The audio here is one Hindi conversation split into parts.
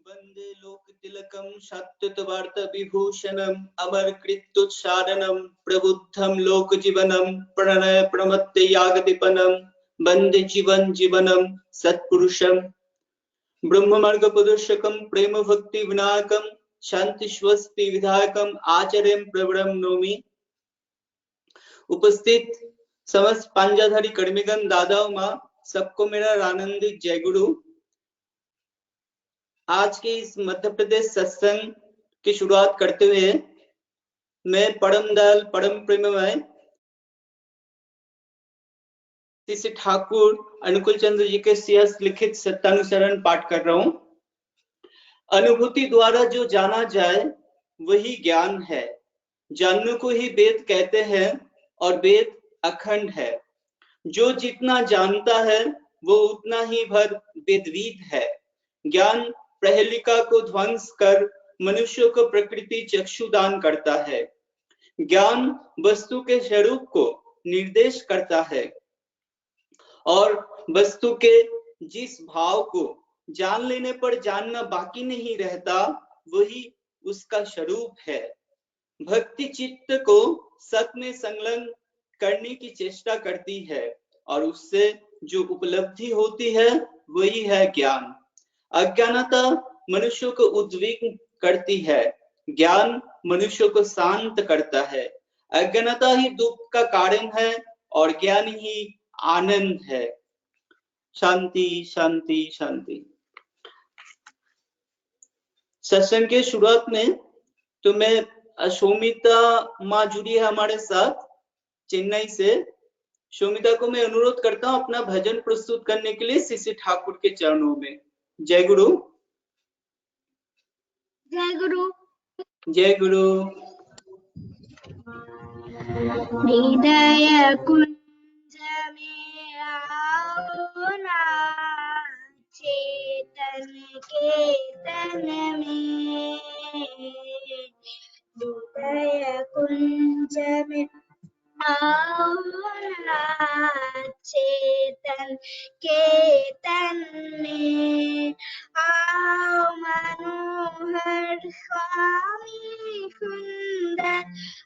वंदे लोक तिलकम सत्युत विभूषणम अमर कृत्युत्सारणम प्रबुद्धम लोक जीवनम प्रणय प्रमत्ते यागदीपनम वंदे जीवन जीवनम सत्पुरुषम ब्रह्म मार्ग प्रदर्शकम प्रेम भक्ति विनायकम शांति स्वस्ति विधायकम आचार्यम प्रवरम नौमि। उपस्थित समस्त पांजाधारी कर्मीगण दादाओं माँ सबको मेरा आनंदित जय गुरु। आज के इस मध्य प्रदेश सत्संग की शुरुआत करते हुए मैं परम दयाल परम प्रेममय श्री ठाकुर अनुकूल चंद्र जी के सियस लिखित सत्यानुसरण पाठ कर रहा हूं। अनुभूति द्वारा जो जाना जाए वही ज्ञान है। जानने को ही वेद कहते हैं और वेद अखंड है। जो जितना जानता है वो उतना ही भर वेदविद है। ज्ञान प्रहेलिका को ध्वंस कर मनुष्य को प्रकृति चक्षु दान करता है। ज्ञान वस्तु के स्वरूप को निर्देश करता है और वस्तु के जिस भाव को जान लेने पर जानना बाकी नहीं रहता वही उसका स्वरूप है। भक्ति चित्त को सत में संलग्न करने की चेष्टा करती है और उससे जो उपलब्धि होती है वही है ज्ञान। अज्ञानता मनुष्य को उद्विग्न करती है, ज्ञान मनुष्य को शांत करता है। अज्ञानता ही दुख का कारण है और ज्ञान ही आनंद है। शांति शांति शांति। सत्संग के शुरुआत में तो मैं शोमिता माँ जुड़ी है हमारे साथ चेन्नई से। शोमिता को मैं अनुरोध करता हूँ अपना भजन प्रस्तुत करने के लिए श्री ठाकुर के चरणों में। जय गुरु जय गुरु जय गुरु। हृदय कुंज में आओ ना, चेतन केतन में। हृदय कुंज में आओ ना, चेतन केतन में। आओ मनोहर स्वामी सुंदर,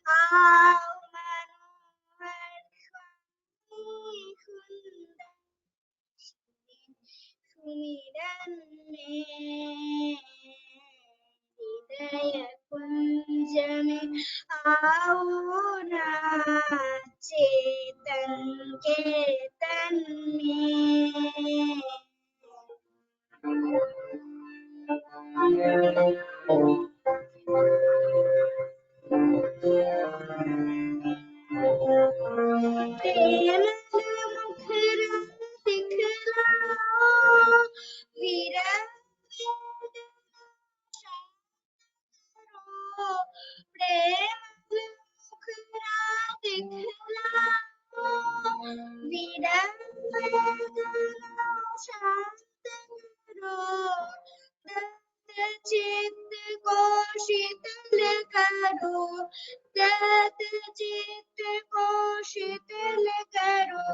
आओ मनोहर स्वामी सुंदर। सुमिरन में हृदय कुंज में आओ ना, चेतन केतन में। प्रेम मुखरा दिखलाओ, विरह प्रेम मुखरा दिखलाओ, विरह शांत करो। चित्त को शीतल करो, दर्द चित्त को शीतल करो।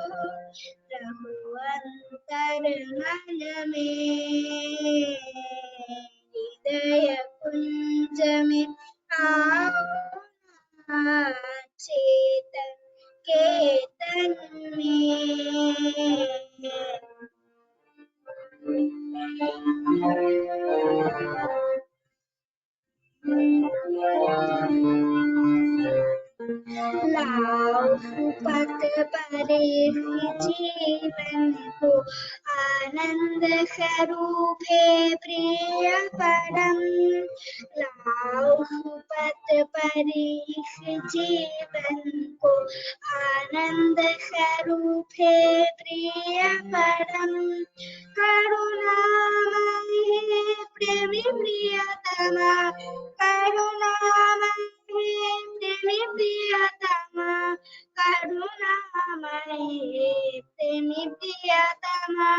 रहो अंतर मन में, हृदय कुंज में आओ ना, चेतन केतन में। लाओ सुपथ परे जीवन को, आनंद स्वरूप है प्रिय परम। लाओ सुपथ परे जीवन को, आनंद स्वरूप है प्रिय परम। करुणामय प्रेमी प्रियतमा, करुणामय प्रेमी प्रियतमा, करुणामय प्रेमी प्रियतमा,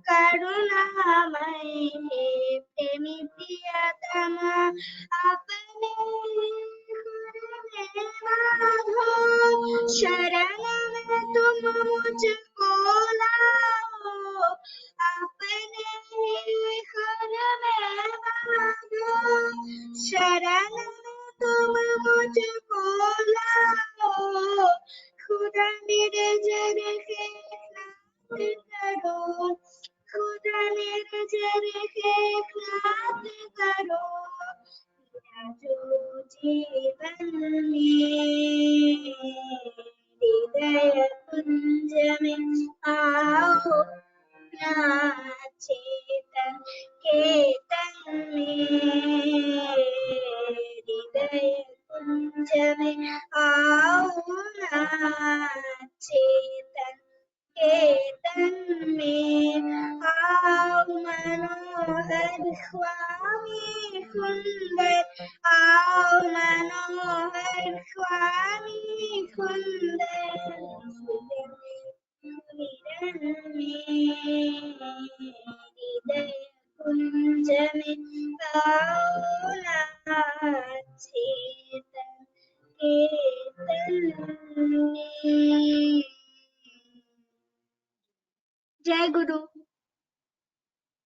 करुणामय प्रेमी प्रियतमा। अपने शरण में तुम मुझको लाओ, अपने घर में शरण में तुम मुझको लाओ, खुदा मेरे जर के नाथ करो, खुदा मेरे जर के नाथ करो, जो जीवन में हृदय कुंज में आओ, चेतन केतन में हृदय कुंज में आओ ना, चेतन केतन में आओ, मनोहर स्वामी सुंदर आओ, मनोहर स्वामी सुंदर मिलन में हृदय कुंज में आओ ना, चेतन केतन में। जय गुरु।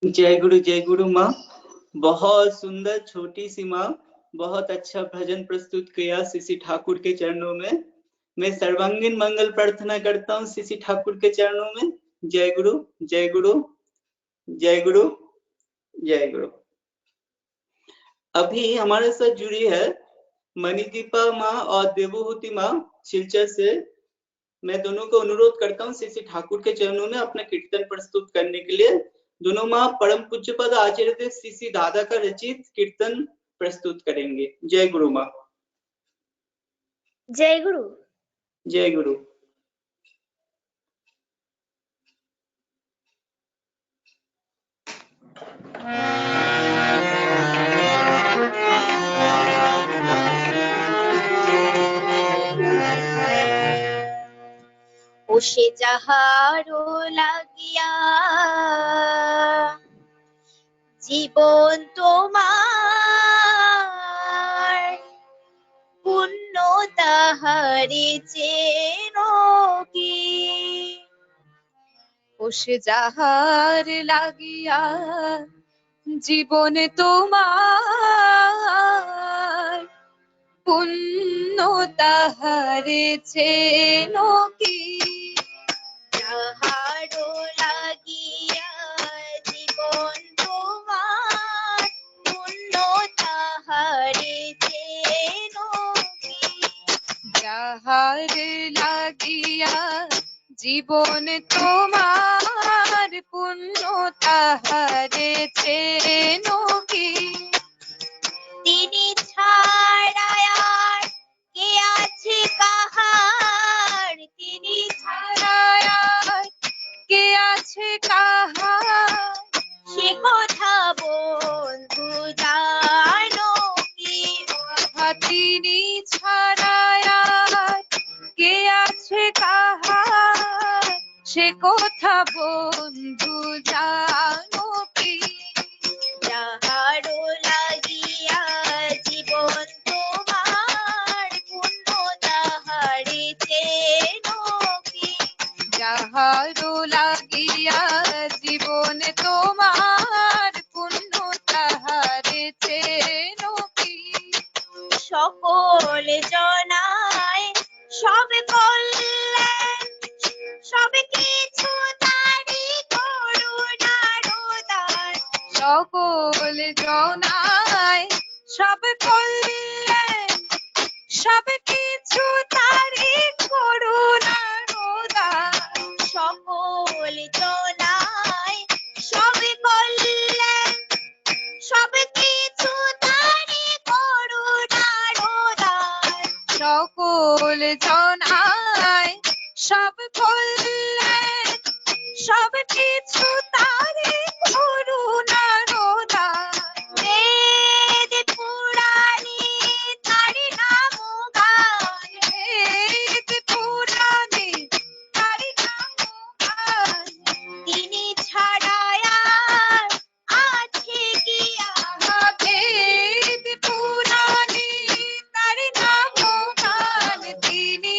जय गुरु माँ। बहुत सुंदर छोटी सी माँ, बहुत अच्छा भजन प्रस्तुत किया सीसी ठाकुर के चरणों में। मैं सर्वांगीण मंगल प्रार्थना करता हूँ सीसी ठाकुर के चरणों में। जय गुरु, जय गुरु, जय गुरु, जय गुरु। अभी हमारे साथ जुड़ी है मणिदीपा माँ और देवहूति माँ सिलचर से। मैं दोनों को अनुरोध करता हूँ सीसी ठाकुर के चरणों में अपना कीर्तन प्रस्तुत करने के लिए। दोनों माँ परम पूज्य पद आचार्य देव सीसी दादा का रचित कीर्तन प्रस्तुत करेंगे। जय गुरु माँ। जय गुरु। जय गुरु। ওসে যাহারো লাগিয়া জীবন তোমার, পুণ্য তাহারে চেনো কি? ওসে যাহার লাগিয়া জীবন তোমার, পুণ্য তাহারে চেনো কি? যাহারো লাগিয়া জীবন তোমার, পুণ্য তাহারে চেনো কি? যাহার লাগিয়া জীবন তোমার, পুণ্য তাহারে চেনো কি? তিনি ছাড়া আর কে আছে কাহার, তিনি ছাড়া আর কে আছে কাহার? সে কথা বন্ধু জানো কি? তিনি ছাড়া আর কে আছে কাহার? সে কথা বন্ধু জানো কি? যাহারো লাগিয়া জীবন তোমার, পুণ্য তাহারে চেনো কি? যাহারো লাগিয়া জীবন তোমার, পুণ্য তাহারে চেনো কি? সকল জনায় সব কল্যাণ, সব কিছু তারি করুণার দান। সকল জনায় সব কল্যাণ, সব কিছু তারি করুণার দান। সকল জনায় সব কল্যাণ, সব কিছু তারি করুণার দান। সকল জনায় সব কল্যাণ, সব কিছু তারি করুণার দান। বেদ পুরাণে তারি নাম গান, বেদ পুরাণে তারি নাম গান। তিনি ছাড়া আর আছে কি? বেদ পুরাণে তারি নাম গান। তিনি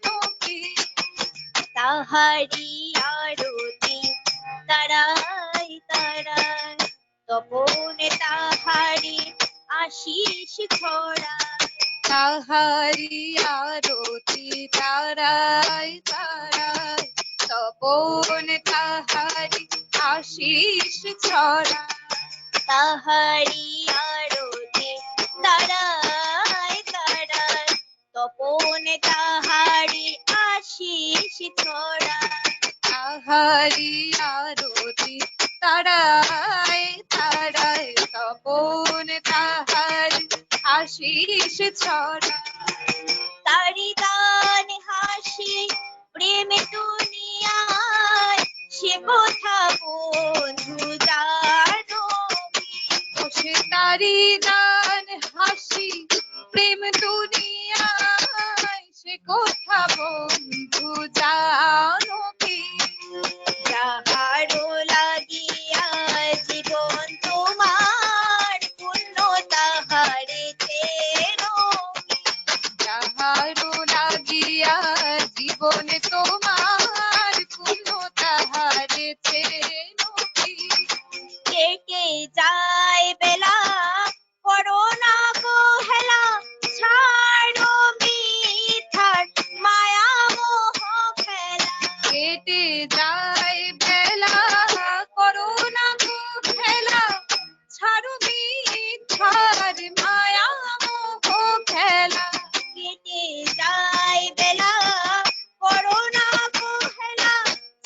चैनों की। ताहारी आरती ताराय ताराय तपोने ताहारी आशीष छोड़ाय। ताहारी आरती ताराय ताराय तपोन ताहारी आशीष छोड़ा। ताहारी आरती ताराय ताराय तपोने ताहारी आशीष छोड़ाय। ताहारी आरती ताराय ताराय तपोन ताहारी आशीष छोड़ा। तारी दान हासि प्रेम दुनियाय সে কথা বন্ধু জানো কি? সে তারি দান হাসি প্রেম দুনিয়ায় সে কথা বন্ধু জানো কি? যাহারো লাগিয়া জীবন তোমার পুণ্য তাহারে চেনো কি? যাহারো লাগিয়া জীবন তোমার পুণ্য তাহারে চেনো কি? কেটে যায় বেলা করোনা কোহেলা ছাড়ো মিথার মায়া মোহ খেলা। কেটে যায় বেলা করোনা গো খেলা ছাড়ো মিথ্যার মায়া মোহ খেলা। কেটে যায় বেলা করোনা কোহেলা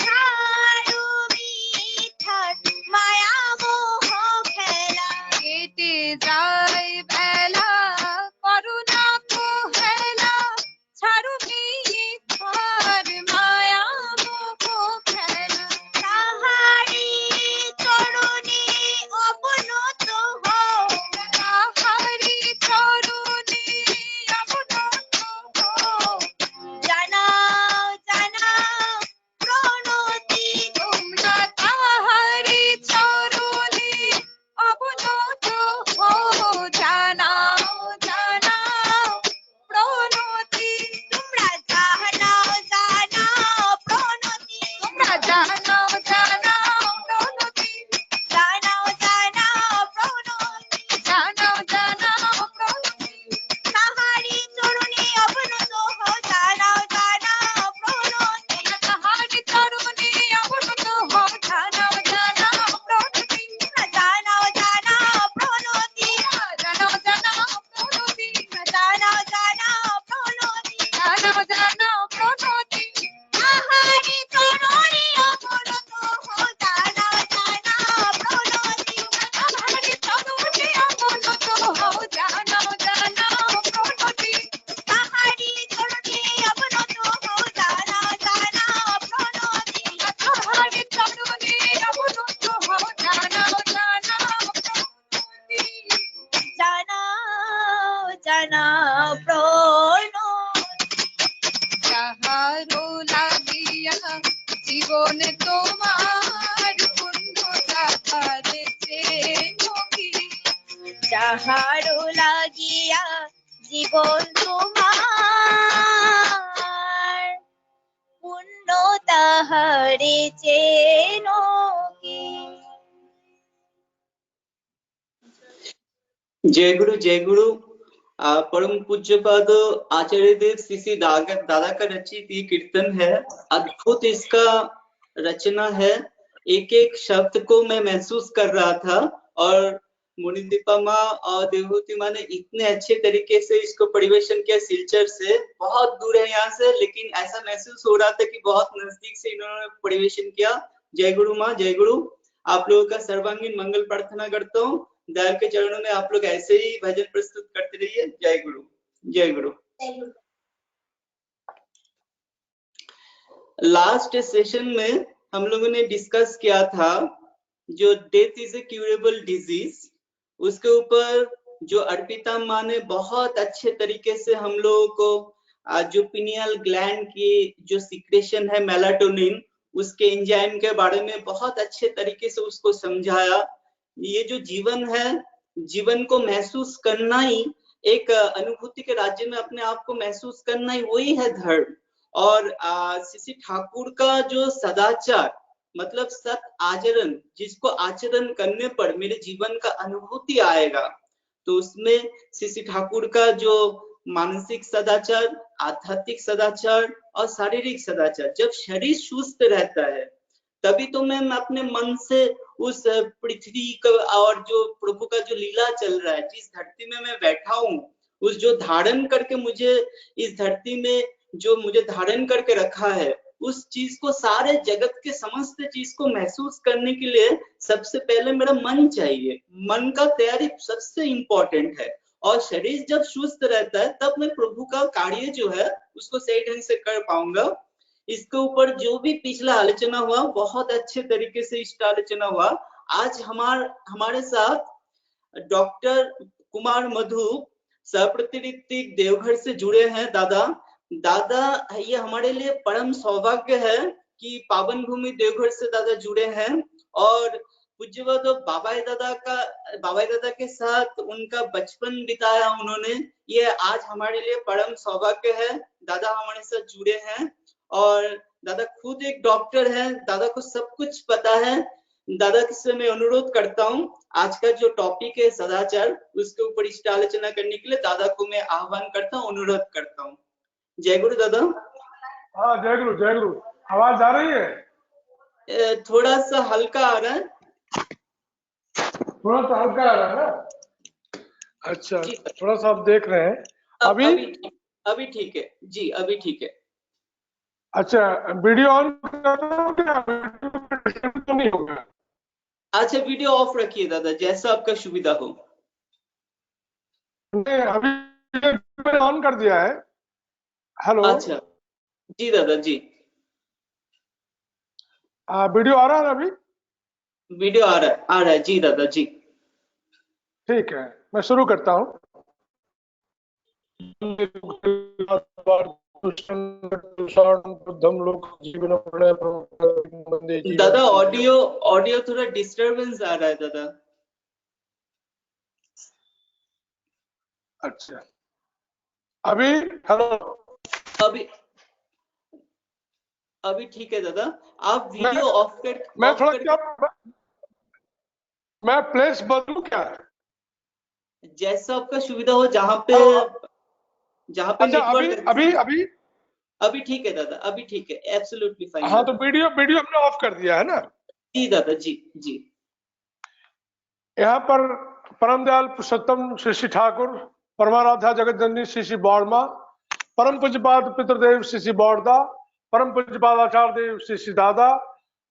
ছাড়ো মিথার মায়া মোহ খেলা। কেটে যায় বেলা করুণা কোহেলা ছাড়ো মিথ্যার মায়া মোহ খেলা। তাহারি চরণে অবনত হও তাহারি চরণে অবনত হও। জানাও জানাও প্রণতি তোমরা তাহারি চরণে অবনত হও। জানাও জানাও প্রণতি। তোমরা জানাও জানাও প্রণতি তোমরা জানাও জানাও প্রণতি। জানাও জানাও প্রণতি জানাও জানাও প্রণতি। তাহারি চরণে অবনত হও জানাও জানাও প্রণতি তাহারি চরণে অবনত হও। জানাও জানাও প্রণতি। জানাও জানাও প্রণতি জানাও জানাও প্রণতি। জানাও জানাও প্রণতি জানাও জানাও প্রণতি। তাহারি চরণে অবনত হও জানাও জানাও প্রণতি তাহারি চরণে অবনত হও। জানাও জানাও প্রণতি। তাহারি চরণে অবনত হও জানাও জানাও প্রণতি তাহারি চরণে অবনত হও। জানাও জানাও প্রণতি। জানাও জানাও প্রণতি যাহারো লাগিয়া জীবন তোমার পুণ্য তাহারে চেনো কি? যাহারো লাগিয়া জীবন তোমার পুণ্য তাহারে চেনো কি? जय गुरु परम पूज्यपाद आचार्य देव श्री दादा का रचित ये कीर्तन है। अद्भुत इसका रचना है। एक एक शब्द को मैं महसूस कर रहा था और मुनिदीपा माँ और देवहूति माँ ने इतने अच्छे तरीके से इसको परिवेशन किया। सिलचर से बहुत दूर है यहाँ से, लेकिन ऐसा महसूस हो रहा था कि बहुत नजदीक से इन्होंने परिवेशन किया। जय गुरु माँ, जय गुरु। आप लोगों का सर्वांगीण मंगल प्रार्थना करता हूँ। दयाल के चरणों में आप लोग ऐसे ही भजन प्रस्तुत करते रहिए। जय गुरु, जय गुरु। लास्ट सेशन में हम लोगों ने डिस्कस किया था जो death is a curable disease, उसके ऊपर जो अर्पिता माँ ने बहुत अच्छे तरीके से हम लोगों को जो पिनियल ग्लैंड की जो सिक्रेशन है मेलाटोनिन, उसके एंजाइम के बारे में बहुत अच्छे तरीके से उसको समझाया। ये जो जीवन है, जीवन को महसूस करना ही, एक अनुभूति के राज्य में अपने आप को महसूस करना ही वही है धर्म। और श्री ठाकुर का जो सदाचार मतलब सत आचरण, जिसको आचरण करने पर मेरे जीवन का अनुभूति आएगा, तो उसमें श्री ठाकुर का जो मानसिक सदाचार, आध्यात्मिक सदाचार और शारीरिक सदाचार, जब शरीर सुस्त रहता है तभी तो मैं अपने मन से उस पृथ्वी का और जो प्रभु का जो लीला चल रहा है, जिस धरती में मैं बैठा हूँ, उस जो धारण करके मुझे इस धरती में जो मुझे धारण करके रखा है, उस चीज को, सारे जगत के समस्त चीज को महसूस करने के लिए सबसे पहले मेरा मन चाहिए। मन का तैयारी सबसे इंपॉर्टेंट है। और शरीर जब सुस्त रहता है तब मैं प्रभु का कार्य जो है उसको सही ढंग से कर पाऊंगा। इसके ऊपर जो भी पिछला आलोचना हुआ, बहुत अच्छे तरीके से इसका आलोचना हुआ। आज हमारे साथ डॉक्टर कुमार मधु सप्रतिनिधिक देवघर से जुड़े हैं। दादा ये हमारे लिए परम सौभाग्य है कि पावन भूमि देवघर से दादा जुड़े हैं। और पूज्यवत बाबा दादा के साथ उनका बचपन बिताया उन्होंने, ये आज हमारे लिए परम सौभाग्य है। दादा हमारे साथ जुड़े हैं और दादा खुद एक डॉक्टर हैं, दादा को सब कुछ पता है। दादा से मैं अनुरोध करता हूँ, आज का जो टॉपिक है सदाचार, उसके ऊपर इष्ट आलोचना करने के लिए दादा को मैं आह्वान करता हूँ, अनुरोध करता हूँ। जय गुरु दादा। हाँ जय गुरु जय गुरु। आवाज आ रही है? थोड़ा सा हल्का आ रहा है। थोड़ा सा हल्का आ रहा है ना? अच्छा, थोड़ा सा आप देख रहे हैं अभी ठीक है जी, अभी ठीक है। अच्छा, वीडियो ऑन तो नहीं होगा? अच्छा, वीडियो ऑफ रखिए दादा, जैसा आपका सुविधा हो। अभी मैंने ऑन कर दिया है। हेलो। अच्छा जी दादा जी। वीडियो आ रहा है अभी? वीडियो आ रहा है जी दादा जी। ठीक है, मैं शुरू करता हूँ। दादा ऑडियो थोड़ा डिस्टरबेंस आ रहा है दादा। अच्छा, अभी हेलो? अभी ठीक है दादा। आप वीडियो ऑफ कर मैं प्लेस बदलूं क्या? जैसा आपका सुविधा हो, जहाँ पे अच्छा, नेटवर्क। अभी ठीक है दादा, अभी ठीक है, एब्सोल्युटली फाइन। हाँ, तो वीडियो हमने ऑफ कर दिया है ना? जी दादा जी जी। यहाँ पर परम दयाल पुरुषोत्तम श्री ठाकुर, परमाराध्या जगत जननी श्री बौड़मा, परम पूज्यपाद पितृदेव श्री बौड़दा, परम पूज्यपाद आचार्य देव श्री दादा,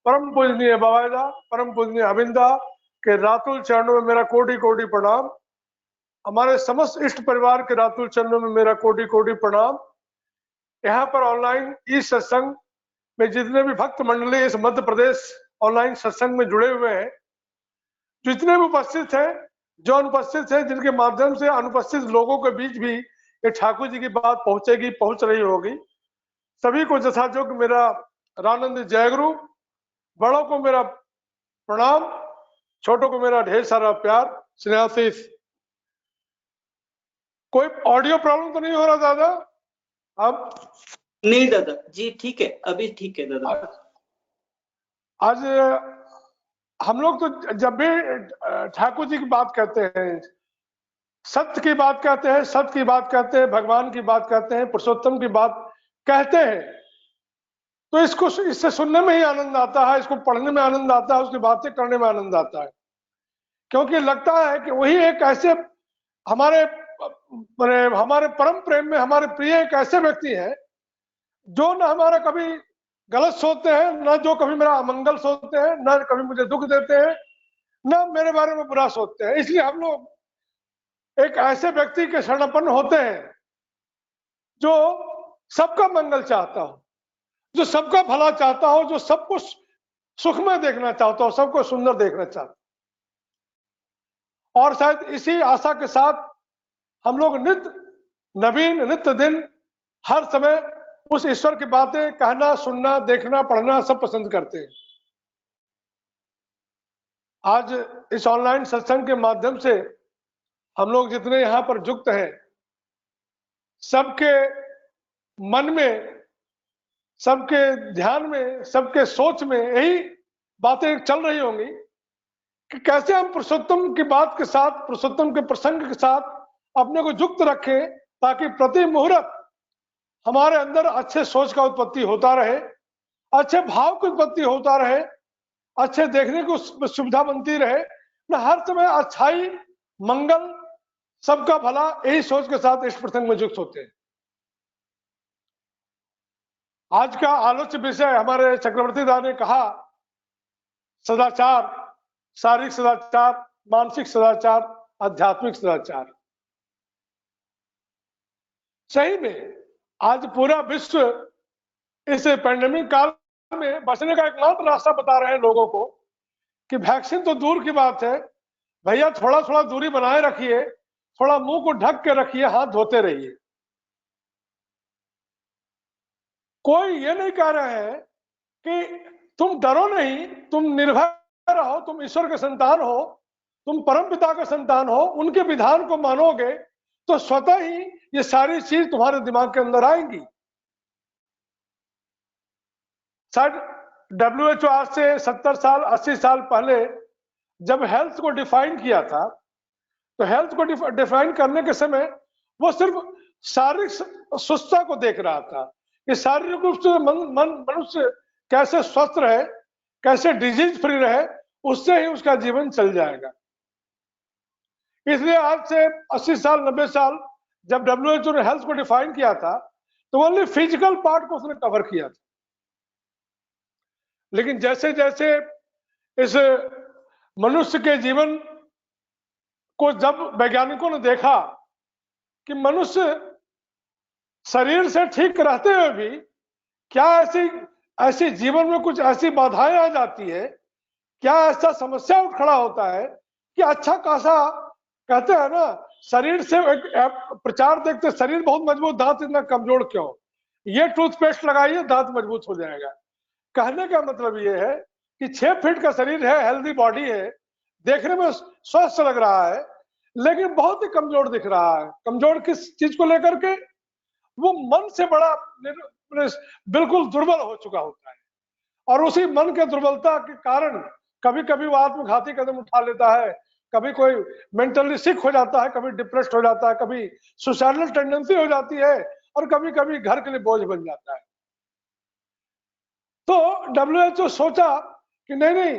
परम पूजनीय बाबादा, परम पूजनीय अविंदा के रातुल चरणों में मेरा कोटि कोटि प्रणाम। हमारे समस्त इष्ट परिवार के रातुल चरणों में मेरा कोटि कोटि प्रणाम। यहाँ पर ऑनलाइन ई सत्संग में जितने भी भक्त मंडली इस मध्य प्रदेश ऑनलाइन सत्संग में जुड़े हुए हैं, जितने भी उपस्थित हैं, जो अनुपस्थित हैं, जिनके माध्यम से अनुपस्थित लोगों के बीच भी ये ठाकुर जी की बात पहुंचेगी, पहुंच रही होगी, सभी को यथायोग्य मेरा रानंद जय गुरु। बड़ों को मेरा प्रणाम, छोटों को मेरा ढेर सारा प्यार, स्नेहाशीष। कोई ऑडियो प्रॉब्लम तो नहीं हो रहा दादा? अब नहीं दादा जी, ठीक है, अभी ठीक है दादा। आज हम लोग तो जब भी ठाकुर जी की बात करते हैं, सत्य की बात कहते हैं, सत्य की बात कहते हैं, भगवान की बात कहते हैं, पुरुषोत्तम की बात कहते हैं, तो इससे सुनने में ही आनंद आता है, इसको पढ़ने में आनंद आता है, उसकी बातें करने में आनंद आता है। क्योंकि लगता है कि वही एक ऐसे हमारे परम प्रेम में हमारे प्रिय एक ऐसे व्यक्ति हैं जो न हमारा कभी गलत सोचते हैं, न जो कभी मेरा अमंगल सोचते हैं, न कभी मुझे दुख देते हैं, न मेरे बारे में बुरा सोचते हैं। इसलिए हम लोग एक ऐसे व्यक्ति के शरणापन्न होते हैं जो सबका मंगल चाहता हो, जो सबका भला चाहता हो, जो सबको सुख में देखना चाहता हो, सबको सुंदर देखना चाहता हो। और शायद इसी आशा के साथ हम लोग नित्य नवीन, नित्य दिन, हर समय उस ईश्वर की बातें कहना, सुनना, देखना, पढ़ना सब पसंद करते हैं। आज इस ऑनलाइन सत्संग के माध्यम से हम लोग जितने यहाँ पर युक्त हैं, सबके मन में सबके ध्यान में, सबके सोच में यही बातें चल रही होंगी कि कैसे हम पुरुषोत्तम की बात के साथ, पुरुषोत्तम के प्रसंग के साथ अपने को युक्त रखें, ताकि प्रति मुहूर्त हमारे अंदर अच्छे सोच का उत्पत्ति होता रहे, अच्छे भाव की उत्पत्ति होता रहे, अच्छे देखने को सुविधा बनती रहे, ना हर समय अच्छाई, मंगल, सबका भला, यही सोच के साथ इस प्रसंग में युक्त होते हैं। आज का आलोच्य विषय हमारे चक्रवर्ती दा ने कहा, सदाचार, शारीरिक सदाचार, मानसिक सदाचार, आध्यात्मिक सदाचार। सही में आज पूरा विश्व इस पैंडेमिक काल में बचने का एकमात्र रास्ता बता रहे हैं लोगों को कि वैक्सीन तो दूर की बात है, भैया थोड़ा थोड़ा दूरी बनाए रखिए, थोड़ा मुंह को ढक के रखिए, हाथ धोते रहिए। कोई ये नहीं कह रहे हैं कि तुम डरो नहीं, तुम निर्भय रहो, तुम ईश्वर के संतान हो, तुम परम पिता के संतान हो, उनके विधान को मानोगे तो स्वतः ही ये सारी चीज तुम्हारे दिमाग के अंदर आएंगी। शायद WHO आज से 70 साल 80 साल पहले जब हेल्थ को डिफाइन किया था, तो हेल्थ को डिफाइन करने के समय वो सिर्फ शारीरिक स्वस्थता को देख रहा था कि शारीरिक रूप से मनुष्य कैसे स्वस्थ रहे, कैसे डिजीज फ्री रहे, उससे ही उसका जीवन चल जाएगा। इसलिए आज से 80 साल 90 साल जब WHO ने हेल्थ को डिफाइन किया था तो ओनली फिजिकल पार्ट को उसने कवर किया था। लेकिन जैसे जैसे इस मनुष्य के जीवन को जब वैज्ञानिकों ने देखा कि मनुष्य शरीर से ठीक रहते हुए भी क्या ऐसी जीवन में कुछ ऐसी बाधाएं आ जाती है, क्या ऐसा समस्या उठ खड़ा होता है कि अच्छा खासा कहते हैं ना, शरीर से एक प्रचार देखते शरीर बहुत मजबूत, दांत इतना कमजोर क्यों, ये टूथपेस्ट लगाइए दांत मजबूत हो जाएगा। कहने का मतलब ये है कि 6 फीट का शरीर है, हेल्दी बॉडी है, देखने में स्वस्थ लग रहा है, लेकिन बहुत ही कमजोर दिख रहा है। कमजोर किस चीज को लेकर के? वो मन से बड़ा बिल्कुल दुर्बल हो चुका होता है, और उसी मन के दुर्बलता के कारण कभी कभी वो आत्मघाती कदम उठा लेता है, कभी कोई मेंटली सिक हो जाता है, कभी डिप्रेस्ड हो जाता है, कभी सुसाइडल टेंडेंसी हो जाती है, और कभी कभी घर के लिए बोझ बन जाता है। तो WHO सोचा कि नहीं,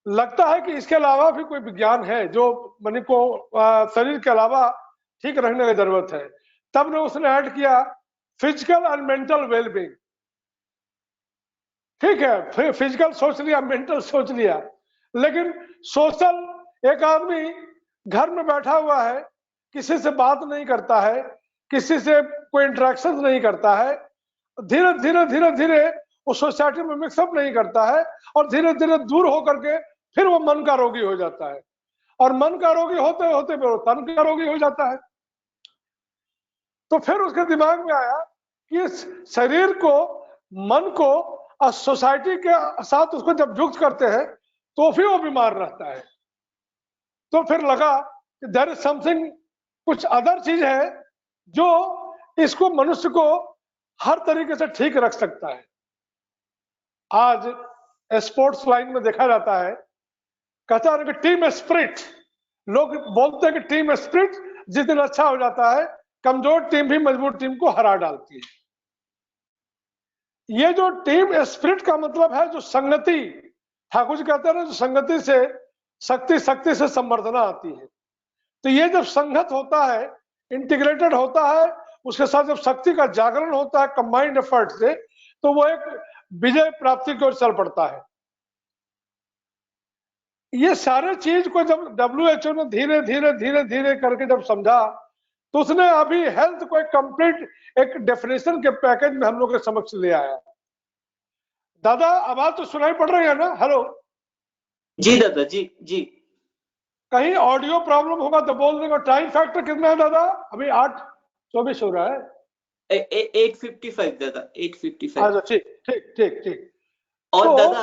लगता है कि इसके अलावा भी कोई विज्ञान है जो मन को शरीर के अलावा ठीक रखने की जरूरत है। तब ने उसने ऐड किया फिजिकल एंड मेंटल वेलबींग। ठीक है, फिजिकल सोच लिया, मेंटल सोच लिया, लेकिन सोशल, एक आदमी घर में बैठा हुआ है, किसी से बात नहीं करता है, किसी से कोई इंटरेक्शन नहीं करता है, धीरे धीरे धीरे धीरे वो सोसाइटी में मिक्सअप नहीं करता है, और धीरे धीरे दूर होकर के फिर वो मन का रोगी हो जाता है, और मन का रोगी होते होते वो तन का रोगी हो जाता है। तो फिर उसके दिमाग में आया कि इस शरीर को, मन को और सोसाइटी के साथ उसको जब युक्त करते हैं तो फिर वो बीमार रहता है। तो फिर लगा कि देयर इज समथिंग, कुछ अदर चीज है जो इसको, मनुष्य को हर तरीके से ठीक रख सकता है। आज स्पोर्ट्स लाइन में देखा जाता है, कहता है कि टीम स्पिरिट, लोग बोलते हैं कि टीम स्पिरिट जिस दिन अच्छा हो जाता है, कमजोर टीम भी मजबूत टीम को हरा डालती है। ये जो टीम स्पिरिट का मतलब है, जो संगति, ठाकुर जी कहते हैं ना, जो संगति से शक्ति, शक्ति से संवर्धना आती है। तो ये जब संगत होता है, इंटीग्रेटेड होता है, उसके साथ जब शक्ति का जागरण होता है कंबाइंड एफर्ट से, तो वो एक विजय प्राप्ति की ओर चल पड़ता है। ये सारे चीज को जब WHO ने धीरे धीरे धीरे धीरे करके जब समझा, तो उसने अभी हेल्थ को एक कंप्लीट एक डेफिनेशन के पैकेज में हम लोग के समक्ष ले आया। दादा आवाज तो सुनाई पड़ रही है ना? हेलो जी दादा जी जी। कहीं ऑडियो प्रॉब्लम होगा तो बोल देंगे। टाइम फैक्टर कितना है दादा? अभी 8:24 हो रहा है। 8:55 दादा, 8:55। अच्छा ठीक ठीक ठीक ठीक। और तो दादा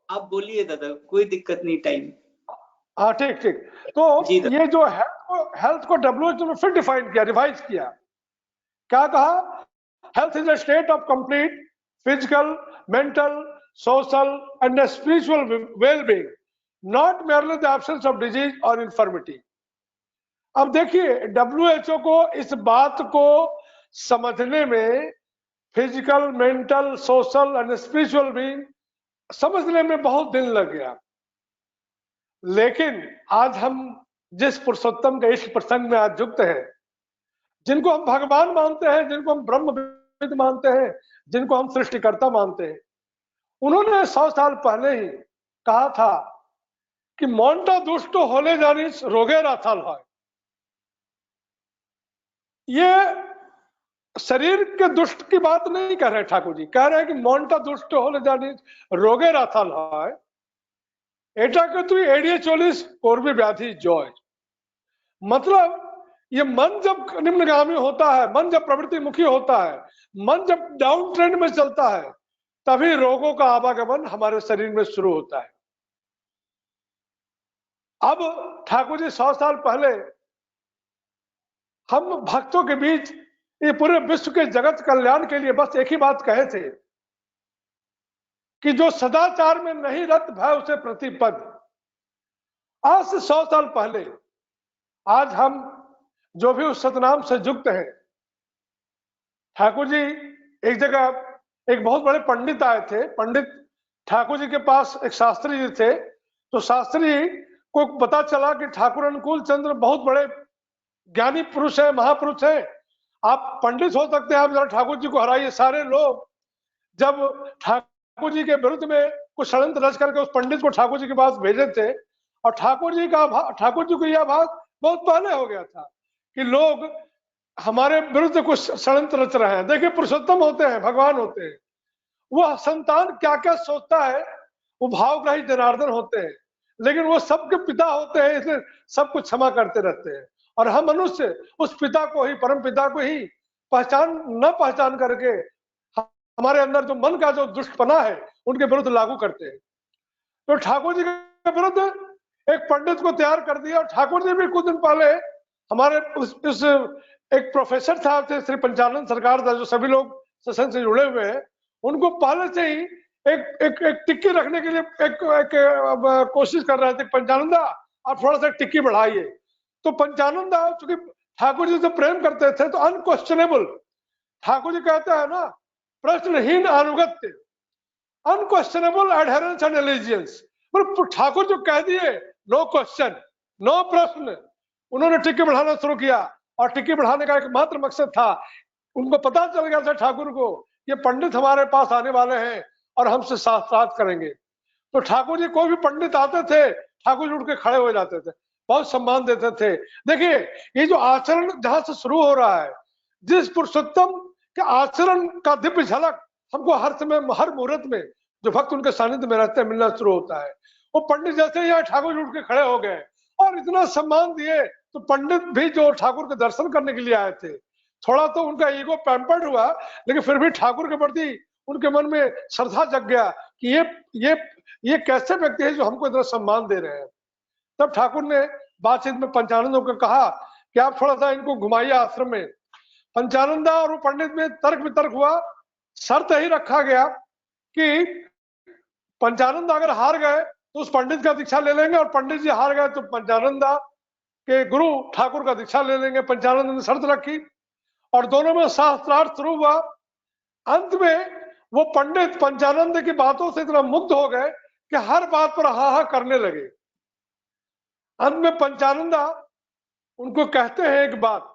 आप बोलिए दादा, कोई दिक्कत नहीं, टाइम। हाँ ठीक ठीक। तो ये जो हेल्थ को WHO ने फिर डिफाइन किया, रिवाइज किया। क्या कहा? Health is a state of complete physical, mental, social and spiritual well-being, not merely the absence of disease or infirmity. अब देखिए WHO को इस बात को समझने में, physical, mental, social and spiritual being समझने में बहुत दिन लग गया, लेकिन आज हम जिस पुरुषोत्तम के इस प्रसंग में आज युक्त हैं, जिनको हम भगवान मानते हैं, जिनको हम ब्रह्मविद मानते हैं, जिनको हम सृष्टिकर्ता मानते हैं, उन्होंने 100 साल पहले ही कहा था कि मोंटा दुष्ट होले जानिस रोगे राथाल है। ये शरीर के दुष्ट की बात नहीं कह रहे ठाकुर जी, कह रहे हैं कि मोंटा दुष्ट होले जानिस रोगे राथाल है। एटा के तु एडिये 40 कोर्बी व्याधि जॉय। मतलब ये मन जब निम्नगामी होता है, मन जब प्रवृत्ति मुखी होता है, मन जब डाउन ट्रेंड में चलता है, तभी रोगों का आवागमन हमारे शरीर में शुरू होता है। अब ठाकुर जी 100 साल पहले हम भक्तों के बीच ये पूरे विश्व के जगत कल्याण के लिए बस एक ही बात कहे थे कि जो सदाचार में नहीं रत भय उसे प्रतिपद। आज से 100 साल पहले आज हम जो भी उस सतनाम से युक्त हैं, ठाकुर जी एक जगह एक बहुत बड़े पंडित आए थे। पंडित ठाकुर जी के पास एक शास्त्री जी थे, तो शास्त्री को पता चला कि ठाकुर अनुकूल चंद्र बहुत बड़े ज्ञानी पुरुष है, महापुरुष है, आप पंडित हो सकते हैं, आप जरा ठाकुर जी को हराइए। सारे लोग जब ठाकुर जी के विरुद्ध में कुछ षड्यंत्र रच करके उस पंडित को ठाकुर जी के पास भेजे थे, और ठाकुर जी को यह बात बहुत पहले हो गया था कि लोग हमारे विरुद्ध कुछ षड्यंत्र रच रहे हैं। देखिए पुरुषोत्तम होते हैं, भगवान होते हैं, वह संतान क्या क्या सोचता है वो भावग्राही जनार्दन होते हैं, लेकिन वो सबके पिता होते हैं, इसलिए सब कुछ क्षमा करते रहते हैं। और हम मनुष्य उस पिता को ही, परम पिता को ही पहचान करके हमारे अंदर जो मन का जो दुष्टपना है उनके विरुद्ध लागू करते हैं। तो ठाकुर जी के विरुद्ध एक पंडित को तैयार कर दिया। और ठाकुर जी भी कुछ दिन पहले हमारे उस एक प्रोफेसर साहब थे, श्री पंचानंद सरकार था, जो सभी लोग सत्संग से जुड़े हुए हैं, उनको पहले से ही एक टिक्की रखने के लिए एक कोशिश कर रहे थे, पंचानंदा आप थोड़ा सा टिक्की बढ़ाइए। तो पंचानंदा चूंकि ठाकुर जी से प्रेम करते थे, तो अनक्वेश्चनेबल, ठाकुर जी कहते हैं ना, प्रश्नहीन अनुगत्य, unquestionable adherence and allegiance. Thakur जो कह दिए, नो क्वेश्चन, नो प्रश्न। उन्होंने टिक्की बढ़ाना शुरू किया, और टिक्की बढ़ाने का एक मात्र मकसद था, उनको पता चल गया था ठाकुर को, ये पंडित हमारे पास आने वाले हैं और हमसे साथ करेंगे। तो ठाकुर जी कोई भी पंडित आते थे, ठाकुर जी उठ के खड़े हो जाते थे, बहुत सम्मान देते थे। देखिए ये जो आचरण जहां से शुरू हो रहा है, जिस पुरुषोत्तम के आचरण का दिव्य झलक हमको हर समय, हर मुहूर्त में जो भक्त उनके सानिध्य में रहते हैं मिलना शुरू होता है। वो पंडित जैसे ही ठाकुर जी उठ के खड़े हो गए और इतना सम्मान दिए, तो पंडित भी जो ठाकुर के दर्शन करने के लिए आए थे, थोड़ा तो उनका ईगो पैम्पर्ड हुआ, लेकिन फिर भी ठाकुर के प्रति उनके मन में श्रद्धा जग गया कि ये कैसे व्यक्ति है जो हमको इतना सम्मान दे रहे हैं। तब ठाकुर ने बातचीत में पंचानंदों को कहा कि आप थोड़ा सा इनको घुमाइए आश्रम में। पंचानंदा और वो पंडित में तर्क वितर्क हुआ। शर्त ही रखा गया कि पंचानंद अगर हार गए तो उस पंडित का दीक्षा ले लेंगे, और पंडित जी हार गए तो पंचानंदा के गुरु ठाकुर का दीक्षा ले लेंगे। पंचानंद ने शर्त रखी और दोनों में शास्त्रार्थ शुरू हुआ। अंत में वो पंडित पंचानंद की बातों से इतना मुग्ध हो गए कि हर बात पर हा हा करने लगे। अंत में पंचानंदा उनको कहते हैं एक बात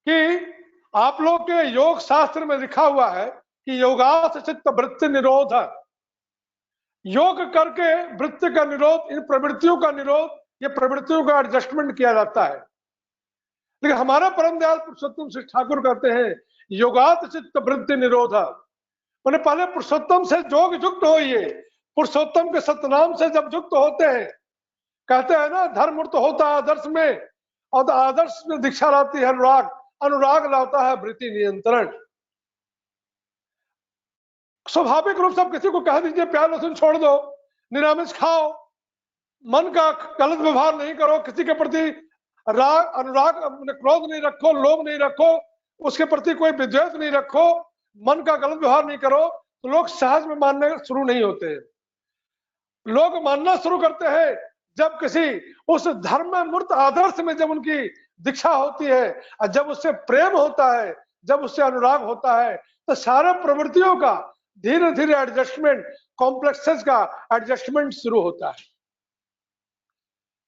कि आप लोग के योग शास्त्र में लिखा हुआ है कि योगास चित्त वृत्ति निरोध, योग करके वृत्ति का निरोध, इन प्रवृत्तियों का निरोध, ये प्रवृत्तियों का एडजस्टमेंट किया जाता है। लेकिन हमारा परम दयाल पुरुषोत्तम श्री ठाकुर कहते हैं योगात चित्त वृत्ति निरोध। मैंने पहले पुरुषोत्तम से जोग युक्त होइए, पुरुषोत्तम के सतनाम से जब युक्त होते हैं, कहते हैं ना धर्मूर्त होता आदर्श में, और आदर्श में दीक्षा लाती है अनुराग, अनुराग लाता है वृत्ति नियंत्रण। स्वाभाविक रूप से आप किसी को कह दीजिए प्यार लहसुन छोड़ दो, निरामिष खाओ, मन का गलत व्यवहार नहीं करो, किसी के प्रति राग अनुराग क्रोध नहीं रखो, लोभ नहीं रखो, उसके प्रति कोई विद्वेष नहीं रखो, मन का गलत व्यवहार नहीं करो, तो लोग सहज में मानना शुरू नहीं होते हैं। लोग मानना शुरू करते हैं जब किसी उस धर्म में मूर्त आदर्श में जब उनकी दीक्षा होती है और जब उससे प्रेम होता है, जब उससे अनुराग होता है, तो सारे प्रवृत्तियों का धीरे धीरे एडजस्टमेंट, कॉम्प्लेक्सेस का एडजस्टमेंट शुरू होता है।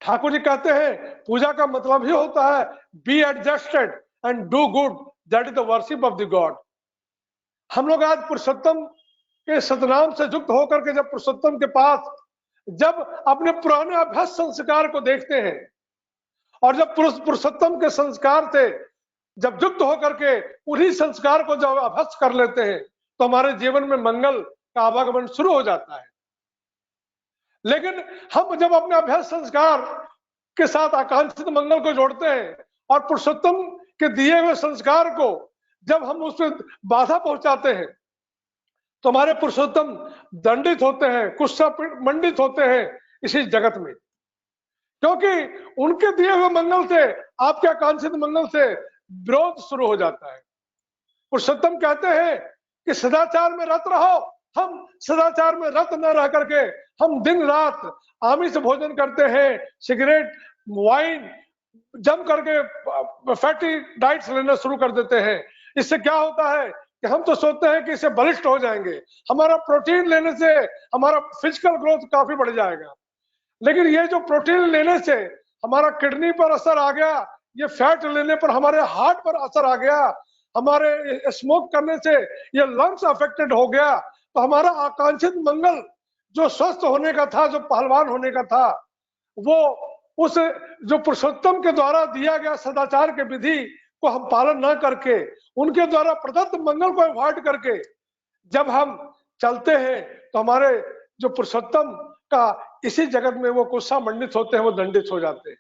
ठाकुर जी कहते हैं पूजा का मतलब ही होता है be adjusted and do good, that is the worship of the God. हम लोग आज पुरुषोत्तम के सतनाम से युक्त होकर के जब पुरुषोत्तम के पास जब अपने पुराने अभ्यास संस्कार को देखते हैं और जब पुरुषोत्तम के संस्कार से जब युक्त होकर के उन्हीं संस्कार को जब अभ्यास कर लेते हैं तो हमारे जीवन में मंगल का आवागमन शुरू हो जाता है। लेकिन हम जब अपने अभ्यास संस्कार के साथ आकांक्षित मंगल को जोड़ते हैं और पुरुषोत्तम के दिए हुए संस्कार को जब हम उसमें बाधा पहुंचाते हैं तो हमारे पुरुषोत्तम दंडित होते हैं, कुत्सा मंडित होते हैं इसी जगत में, क्योंकि उनके दिए हुए मंगल से, आपके आकांक्षित मंगल से विरोध शुरू हो जाता है। पुरुषोत्तम कहते हैं कि सदाचार में रत रहो। हम सदाचार में रत न रह करके हम दिन रात आमिष भोजन करते हैं, सिगरेट, वाइन जम करके फैटी डाइट्स लेना शुरू कर देते हैं। इससे क्या होता है कि हम तो सोचते हैं कि इससे बलिष्ठ हो जाएंगे, हमारा प्रोटीन लेने से हमारा फिजिकल ग्रोथ काफी बढ़ जाएगा। लेकिन ये जो प्रोटीन लेने से हमारा किडनी पर असर आ गया, ये फैट लेने पर हमारे हार्ट पर असर आ गया, हमारे स्मोक करने से ये लंग्स अफेक्टेड हो गया, तो हमारा आकांक्षित मंगल जो स्वस्थ होने का था, जो पहलवान होने का था, वो उस जो पुरुषोत्तम के द्वारा दिया गया सदाचार के विधि को हम पालन न करके, उनके द्वारा प्रदत्त मंगल को अवॉइड करके जब हम चलते हैं तो हमारे जो पुरुषोत्तम का इसी जगत में वो कुत्सा मंडित होते हैं, वो दंडित हो जाते हैं।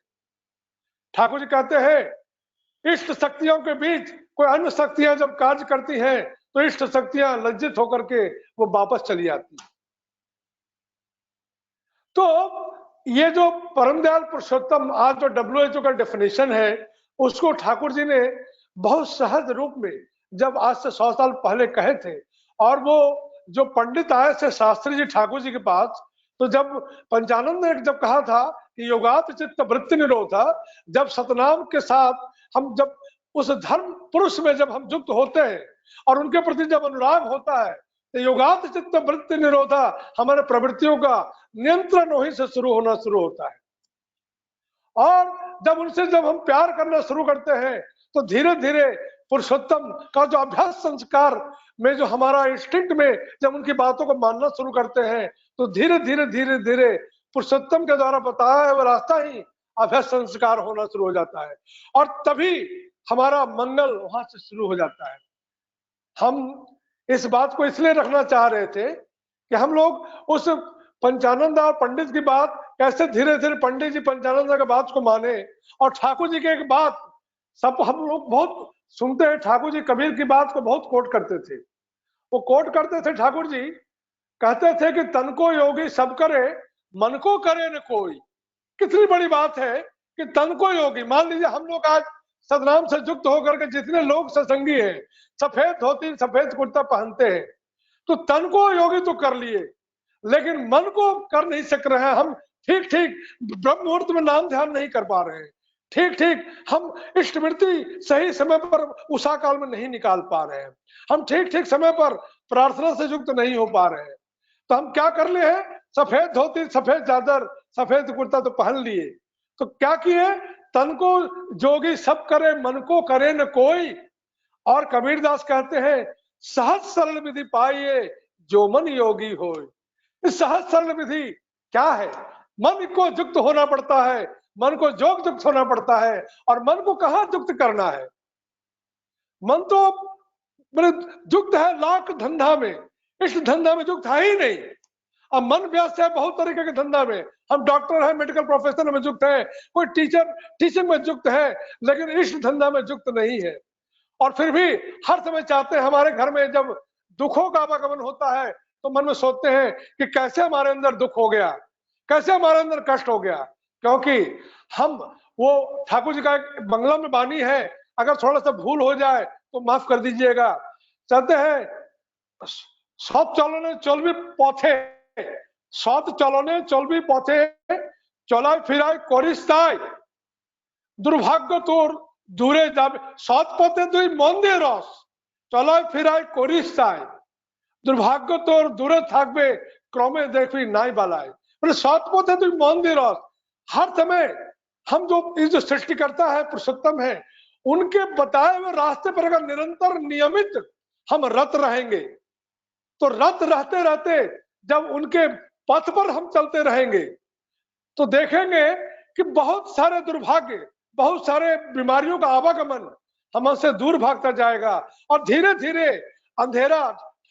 ठाकुर जी कहते हैं इष्ट शक्तियों के बीच कोई अन्य शक्तियां जब कार्य करती हैं तो इष्ट शक्तियां लज्जित होकर के वो वापस चली आती हैं। तो ये जो परम दयाल पुरुषोत्तम आज जो WHO का डेफिनेशन है उसको ठाकुर जी ने बहुत सहज रूप में जब आज से 100 साल पहले कहे थे, और वो जो पंडित आए थे शास्त्री जी ठाकुर जी के पास, तो जब पंचानंद ने जब कहा था कि योगात चित्त वृत्ति निरोधा, जब सतनाम के साथ हम जब उस धर्म पुरुष में जब हम युक्त होते हैं और उनके प्रति जब अनुराग होता है तो योगात चित्त वृत्ति निरोधा, हमारे प्रवृत्तियों का नियंत्रण वहीं से होना शुरू होता है। और जब उनसे जब हम प्यार करना शुरू करते हैं तो धीरे धीरे पुरुषोत्तम का जो अभ्यास संस्कार में जो हमारा इंस्टिंक्ट में जब उनकी बातों को मानना शुरू करते हैं तो धीरे धीरे धीरे धीरे पुरुषोत्तम के द्वारा बताया हुआ रास्ता ही अभ्यास संस्कार होना शुरू हो जाता है, और तभी हमारा मंगल वहां से शुरू हो जाता है। हम इस बात को इसलिए रखना चाह रहे थे कि हम लोग उस पंचानंद और पंडित की बात कैसे धीरे धीरे पंडित जी पंचानंद की बात को माने, और ठाकुर जी की एक बात सब हम लोग बहुत सुनते हैं, ठाकुर जी कबीर की बात को बहुत कोट करते थे। वो कोट करते थे, ठाकुर जी कहते थे कि तन को योगी सब करे, मन को करे न कोई। कितनी बड़ी बात है कि तन को योगी, मान लीजिए हम लोग आज सतनाम से युक्त होकर के जितने लोग सत्संगी हैं, सफेद धोती सफेद कुर्ता पहनते हैं, तो तन को योगी तो कर लिए, लेकिन मन को कर नहीं सक रहे हैं। हम ठीक ठीक ब्रह्म मुहूर्त में नाम ध्यान नहीं कर पा रहे हैं, ठीक ठीक हम इष्टवृत्ति सही समय पर उषा काल में नहीं निकाल पा रहे हैं, हम ठीक ठीक समय पर प्रार्थना से युक्त नहीं हो पा रहे हैं। तो हम क्या कर लिए हैं, सफेद धोती सफेद चादर सफेद कुर्ता तो पहन लिए, तो क्या किए, तन को जोगी सब करे, मन को करे न कोई। और कबीरदास कहते हैं सहज सरल विधि पाइए जो मन योगी हो। इस सहज सरल विधि क्या है, मन को युक्त होना पड़ता है, मन को जोग युक्त होना पड़ता है, और मन को कहाँ युक्त करना है। मन तो युक्त है लाख धंधा में, इस धंधा में युक्त है ही नहीं। अब मन व्यस्त है बहुत तरीके के धंधा में, हम डॉक्टर है, मेडिकल प्रोफेशन में युक्त है, कोई टीचिंग में युक्त है, लेकिन इस धंधा में युक्त नहीं है। और फिर भी हर समय चाहते हैं, हमारे घर में जब दुखों का आवागमन होता है तो मन में सोचते हैं कि कैसे हमारे अंदर दुख हो गया, कैसे हमारे अंदर कष्ट हो गया, क्योंकि हम वो ठाकुर जी का एक बंगला में बानी है, अगर थोड़ा सा भूल हो जाए तो माफ कर दीजिएगा। चाहते हैं সৎ চলনে চলবি পথে, সৎ চলনে চলবি পথে, চলায় ফিরায় করিস তাই, দুর্ভাগ্য তোর দূরে যাবে। সৎ পথে তুই মন দিয়ে রস, চলায় ফিরায় করিস তাই, দুর্ভাগ্য তোর দূরে থাকবে, ক্রमे देखबी नाई बालाय। मतलब सत पथे तुम मन दे रस, हर समय हम जो सृष्टिकर्ता है, पुरुषोत्तम है, उनके बताए हुए रास्ते पर अगर निरंतर नियमित हम रत रहेंगे, तो रत रहते रहते जब उनके पथ पर हम चलते रहेंगे तो देखेंगे कि बहुत सारे दुर्भाग्य, बहुत सारे बीमारियों का आवागमन हमसे दूर भागता जाएगा। और धीरे धीरे अंधेरा,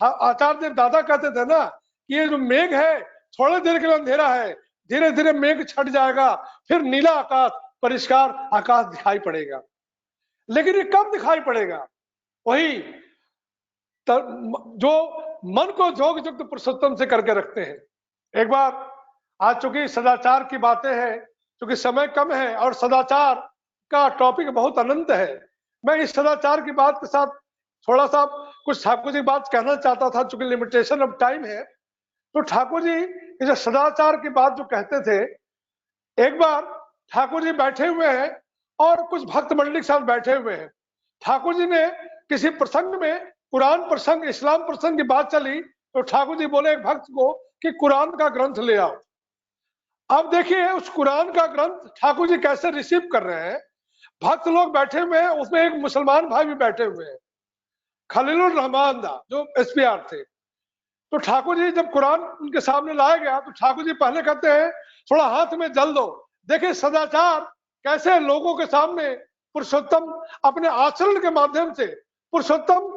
आचार्य देव दादा कहते थे ना कि ये जो मेघ है थोड़े देर के लिए अंधेरा है, धीरे धीरे मेघ छट जाएगा, फिर नीला आकाश, परिष्कार आकाश दिखाई पड़ेगा। लेकिन ये कब दिखाई पड़ेगा? वही जो मन को जोग युक्त पुरुषोत्तम से करके रखते हैं। एक बार आज चूंकि सदाचार की बातें हैं, क्योंकि समय कम है और सदाचार का टॉपिक बहुत अनंत है, मैं इस सदाचार की बात के साथ थोड़ा सा कुछ ठाकुर जी बात कहना चाहता था, चूंकि लिमिटेशन ऑफ टाइम है। तो ठाकुर जी इस सदाचार की बात जो कहते थे, एक बार ठाकुर जी बैठे हुए हैं और कुछ भक्त मंडली के साथ बैठे हुए हैं। ठाकुर जी ने किसी प्रसंग में, कुरान प्रसंग, इस्लाम प्रसंग की बात चली, तो ठाकुर जी बोले एक भक्त को कि कुरान का ग्रंथ ले आओ। अब देखिए उस कुरान का ग्रंथ ठाकुर जी कैसे रिसीव कर रहे हैं। भक्त लोग बैठे हुए हैं, उसमें एक मुसलमान भाई भी बैठे हुए हैं, खलीलुर रहमान दा, जो एसपीआर थे। तो ठाकुर जी जब कुरान उनके सामने लाया गया तो ठाकुर जी पहले कहते हैं थोड़ा हाथ में जल दो। देखिए सदाचार कैसे लोगों के सामने पुरुषोत्तम अपने आचरण के माध्यम से, पुरुषोत्तम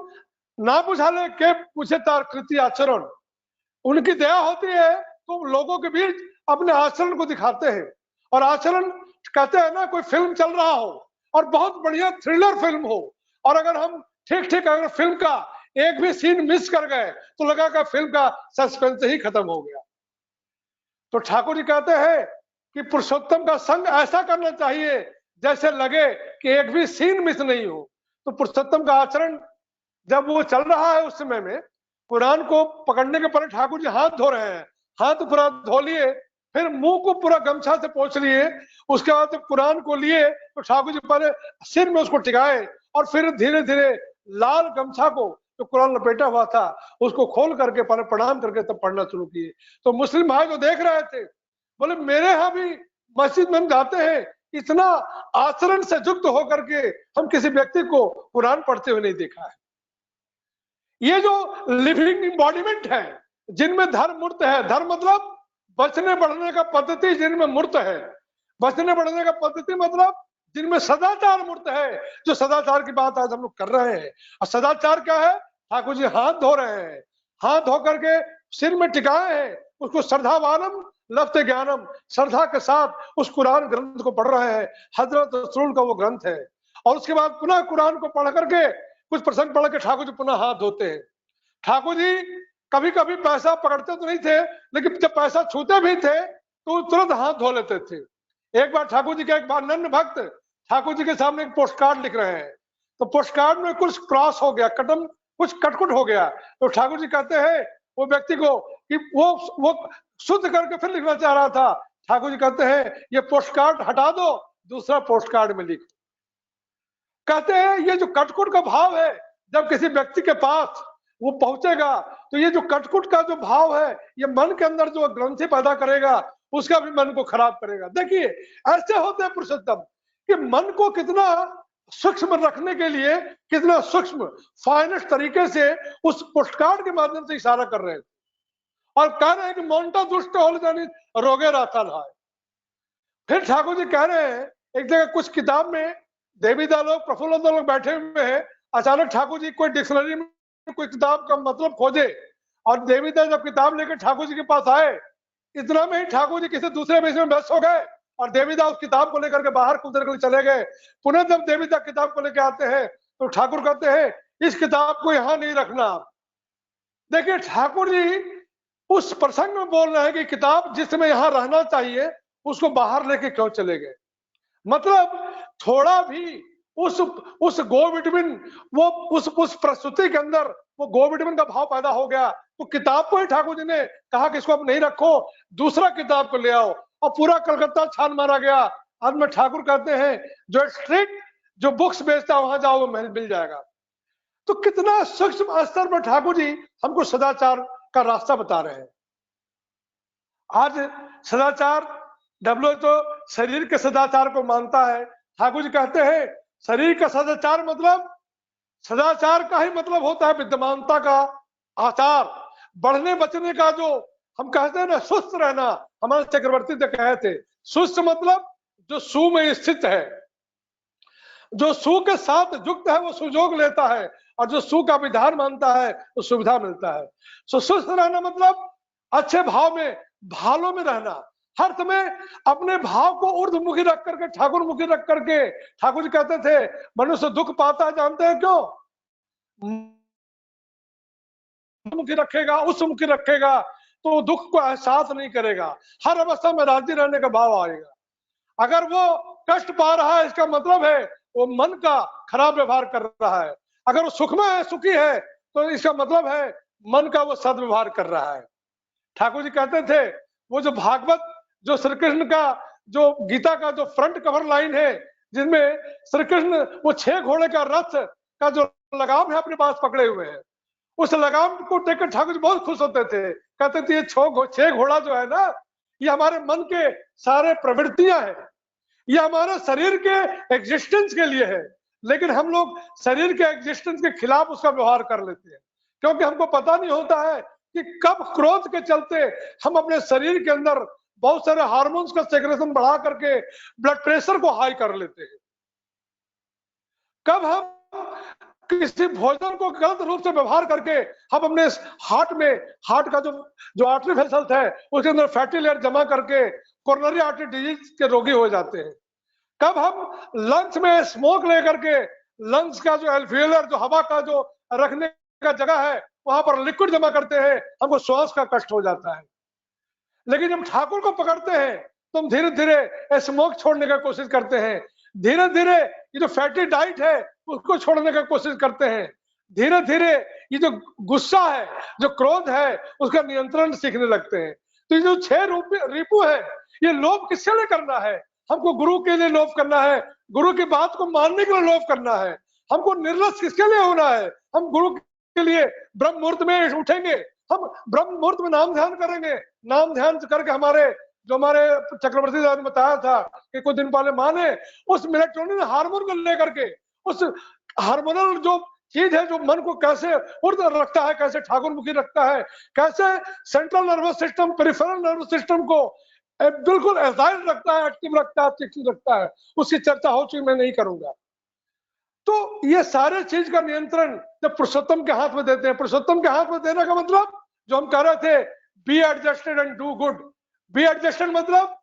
ना बुझाले के पूछे तार कृति आचरण, उनकी दया होती है तो लोगों के बीच अपने आचरण को दिखाते हैं। और आचरण कहते हैं ना, कोई फिल्म चल रहा हो और बहुत बढ़िया थ्रिलर फिल्म हो, और अगर हम ठीक ठीक अगर फिल्म का एक भी सीन मिस कर गए तो लगा कि फिल्म का सस्पेंस ही खत्म हो गया। तो ठाकुर जी कहते हैं कि पुरुषोत्तम का संग ऐसा करना चाहिए जैसे लगे कि एक भी सीन मिस नहीं हो। तो पुरुषोत्तम का आचरण जब वो चल रहा है उस समय में, कुरान को पकड़ने के पहले ठाकुर जी हाथ धो रहे हैं, हाथ पूरा धो लिए, फिर मुंह को पूरा गमछा से पोंछ लिए, उसके बाद जब कुरान को लिए तो ठाकुर जी पहले सिर में उसको टिकाए और फिर धीरे धीरे लाल गमछा को जो कुरान लपेटा हुआ था उसको खोल करके पहले प्रणाम करके तब पढ़ना शुरू किए। तो मुस्लिम भाई जो देख रहे थे बोले मेरे यहाँ भी मस्जिद में जाते हैं, इतना आचरण से युक्त होकर के हम किसी व्यक्ति को कुरान पढ़ते हुए नहीं देखा है। ये जो लिविंग इम्बॉडीमेंट है जिनमें धर्म मूर्त है, धर्म मतलब बचने बढ़ने का पद्धति जिनमें मूर्त है, बचने बढ़ने का पद्धति मतलब जिनमें सदाचार मूर्त है, जो सदाचार की बात आज हम लोग कर रहे हैं। और सदाचार क्या है? ठाकुर जी हाथ धो रहे हैं, हाथ धो करके सिर में टिकाए हैं, उसको श्रद्धावानम लफ्ते ज्ञानम, श्रद्धा के साथ उस कुरान ग्रंथ को पढ़ रहे हैं। हजरत रसूल का वो ग्रंथ है। और उसके बाद पुनः कुरान को पढ़ करके कुछ प्रसंग पढ़ के ठाकुर जी पुनः हाथ धोते हैं। ठाकुर जी कभी कभी पैसा पकड़ते तो नहीं थे, लेकिन जब पैसा छूते भी थे तो तुरंत हाथ धो लेते थे। एक बार ठाकुर जी का एक बार नन्हे भक्त ठाकुर जी के सामने एक पोस्ट कार्ड लिख रहे हैं, तो पोस्ट कार्ड में कुछ क्रॉस हो गया, कटम कुछ कटकुट हो गया। तो ठाकुर जी कहते हैं वो व्यक्ति को कि वो शुद्ध करके फिर लिखना चाह रहा था। ठाकुर जी कहते हैं ये पोस्ट कार्ड हटा दो, दूसरा पोस्ट कार्ड में लिखो। कहते हैं ये जो कटकुट का भाव है जब किसी व्यक्ति के पास वो पहुंचेगा तो ये जो कटकुट का जो भाव है ये मन के अंदर जो ग्रंथि पैदा करेगा उसका भी मन को खराब करेगा। देखिए ऐसे होते हैं पुरुषोत्तम कि मन को कितना सूक्ष्म रखने के लिए कितना सूक्ष्म फाइनेस्ट तरीके से उस पोस्टकार्ड के माध्यम से इशारा कर रहे हैं और कह रहे हैं कि मोन्टा दुष्ट हो जानी रोगे रहता है। फिर ठाकुर जी कह रहे हैं एक जगह कुछ किताब में देवीदा लोग प्रफुल्ल लोग बैठे हुए हैं, अचानक ठाकुर जी कोई डिक्शनरी में कोई किताब का मतलब खोजे और देवीदा जब किताब लेकर ठाकुर जी के पास आए, इतना में ही ठाकुर जी किसी दूसरे विषय में व्यस्त हो गए और देवीदा उस किताब को लेकर के बाहर कुछ देर के लिए चले गए। पुनः जब देवीदा किताब को लेकर आते हैं तो ठाकुर कहते हैं इस किताब को यहाँ नहीं रखना। देखिए ठाकुर जी उस प्रसंग में बोल रहे हैं कि किताब जिसमें यहाँ रहना चाहिए उसको बाहर लेके क्यों चले गए। मतलब थोड़ा भी उस गो विटामिन वो उस प्रस्तुति के अंदर वो गो विटामिन का भाव पैदा हो गया वो किताब को ही ठाकुर जी ने कहा कि इसको अब नहीं रखो, दूसरा किताब को ले आओ, और पूरा कलकत्ता छान मारा गया। आज में ठाकुर कहते हैं जो स्ट्रीट जो बुक्स बेचता है वहां जाओ, वो मिल जाएगा। तो कितना सूक्ष्म स्तर पर ठाकुर जी हमको सदाचार का रास्ता बता रहे हैं। आज सदाचार WHO शरीर के सदाचार को मानता है। ठाकुर जी कहते हैं शरीर का सदाचार मतलब, सदाचार का ही मतलब होता है विद्यमानता का आचार, बढ़ने बचने का, जो हम कहते हैं ना सुस्त रहना। हमारे चक्रवर्ती तो कहे थे सुस्त मतलब जो सु में स्थित है, जो सु के साथ युक्त है वो सुजोग लेता है, और जो सु का विधान मानता है तो सुविधा मिलता है। सुस्त रहना मतलब अच्छे भाव में, भालों में रहना, हर समय अपने भाव को ऊर्ध्वमुखी रख करके, ठाकुर मुखी रख करके। ठाकुर जी कहते थे मनुष्य दुख पाता है, जानते हैं क्यों? मुखी रखेगा, उस मुखी रखेगा तो दुख को एहसास नहीं करेगा, हर अवस्था में राजी रहने का भाव आएगा। अगर वो कष्ट पा रहा है इसका मतलब है वो मन का खराब व्यवहार कर रहा है। अगर वो सुख में है, सुखी है, तो इसका मतलब है मन का वो सदव्यवहार कर रहा है। ठाकुर जी कहते थे वो जो भागवत, जो श्री कृष्ण का, जो गीता का जो फ्रंट कवर लाइन है, जिनमें श्री कृष्ण वो 6 घोड़े का रथ का जो लगाम है अपने पास पकड़े हुए हैं, उस लगाम को देखकर ठाकुर जी बहुत खुश होते थे। कहते थे ये 6 घोड़ा जो है ना, ये हमारे मन के सारे प्रवृत्तियां हैं, ये हमारे शरीर के एग्जिस्टेंस के लिए है, लेकिन हम लोग शरीर के एग्जिस्टेंस के खिलाफ उसका व्यवहार कर लेते हैं, क्योंकि हमको पता नहीं होता है कि कब क्रोध के चलते हम अपने शरीर के अंदर बहुत सारे हार्मोन्स का सेक्रेशन बढ़ा करके ब्लड प्रेशर को हाई कर लेते हैं, कब हम किसी भोजन को गलत रूप से व्यवहार करके हम अपने हार्ट में, हार्ट का जो आर्टरी वेसल्स है उसके अंदर फैटी लेयर जमा करके कोरोनरी आर्टरी डिजीज के रोगी हो जाते हैं, कब हम लंग्स में स्मोक लेकर के लंग्स का जो एल्वियोलर, जो हवा का जो रखने का जगह है, वहां पर लिक्विड जमा करते हैं, हमको श्वास का कष्ट हो जाता है। लेकिन जब ठाकुर को पकड़ते हैं तो हम धीरे धीरे स्मोक छोड़ने का कोशिश करते हैं, धीरे धीरे ये जो फैटी डाइट है उसको छोड़ने का कोशिश करते हैं, धीरे धीरे ये जो गुस्सा है, जो क्रोध है, उसका नियंत्रण सीखने लगते हैं। तो ये जो 6 रिपु है, ये लोभ किसके लिए करना है? हमको गुरु के लिए लोभ करना है, गुरु की बात को मानने के लिए लोभ करना है। हमको निर्लस किसके लिए होना है? हम गुरु के लिए ब्रह्म मुहूर्त में उठेंगे, हम ब्रह्म मुहूर्त में नाम ध्यान करेंगे, नाम ध्यान करके हमारे चक्रवर्ती ने बताया था कि कुछ दिन पहले मां ने उस मेलेटोनिन हार्मोन को लेकर के, उस हार्मोनल जो चीज है जो मन को कैसे ऊर्ध्व रखता है, कैसे ठाकुर मुखी रखता है, कैसे central nervous system, peripheral nervous system को बिल्कुल एजाइल रखता है, एक्टिव रखता है, चिकित्सित रखता है, उसकी चर्चा हो चुकी, मैं नहीं करूंगा। तो ये सारे चीज का नियंत्रण जब पुरुषोत्तम के हाथ में देते हैं, पुरुषोत्तम के हाथ में देने का मतलब जो हम कह रहे थे, be adjusted and do good. Be adjusted मतलब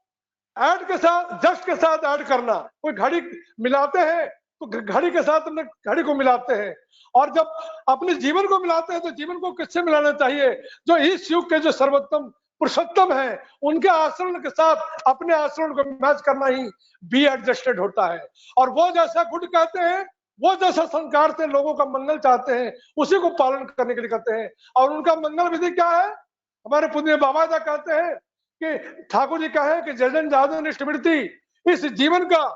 ऐड के साथ, जस्ट के साथ ऐड करना। कोई घड़ी मिलाते हैं तो घड़ी के साथ अपने घड़ी को मिलाते हैं, और जब अपने जीवन को मिलाते हैं तो जीवन को किससे मिलाना चाहिए? जो इस युग के जो सर्वोत्तम पुरुषोत्तम है उनके आचरण के साथ अपने आचरण को मैच करना ही बी एडजस्टेड होता है। और वो जैसा गुड कहते हैं, वो जैसा संस्कार से लोगों का मंगल चाहते हैं, उसी को पालन करने के लिए कहते हैं। और उनका मंगल विधि क्या है? हमारे पुण्य बाबा जी कहते हैं कि ठाकुर जी कहे कि जजन जादन इष्टवृत्ति इस जीवन का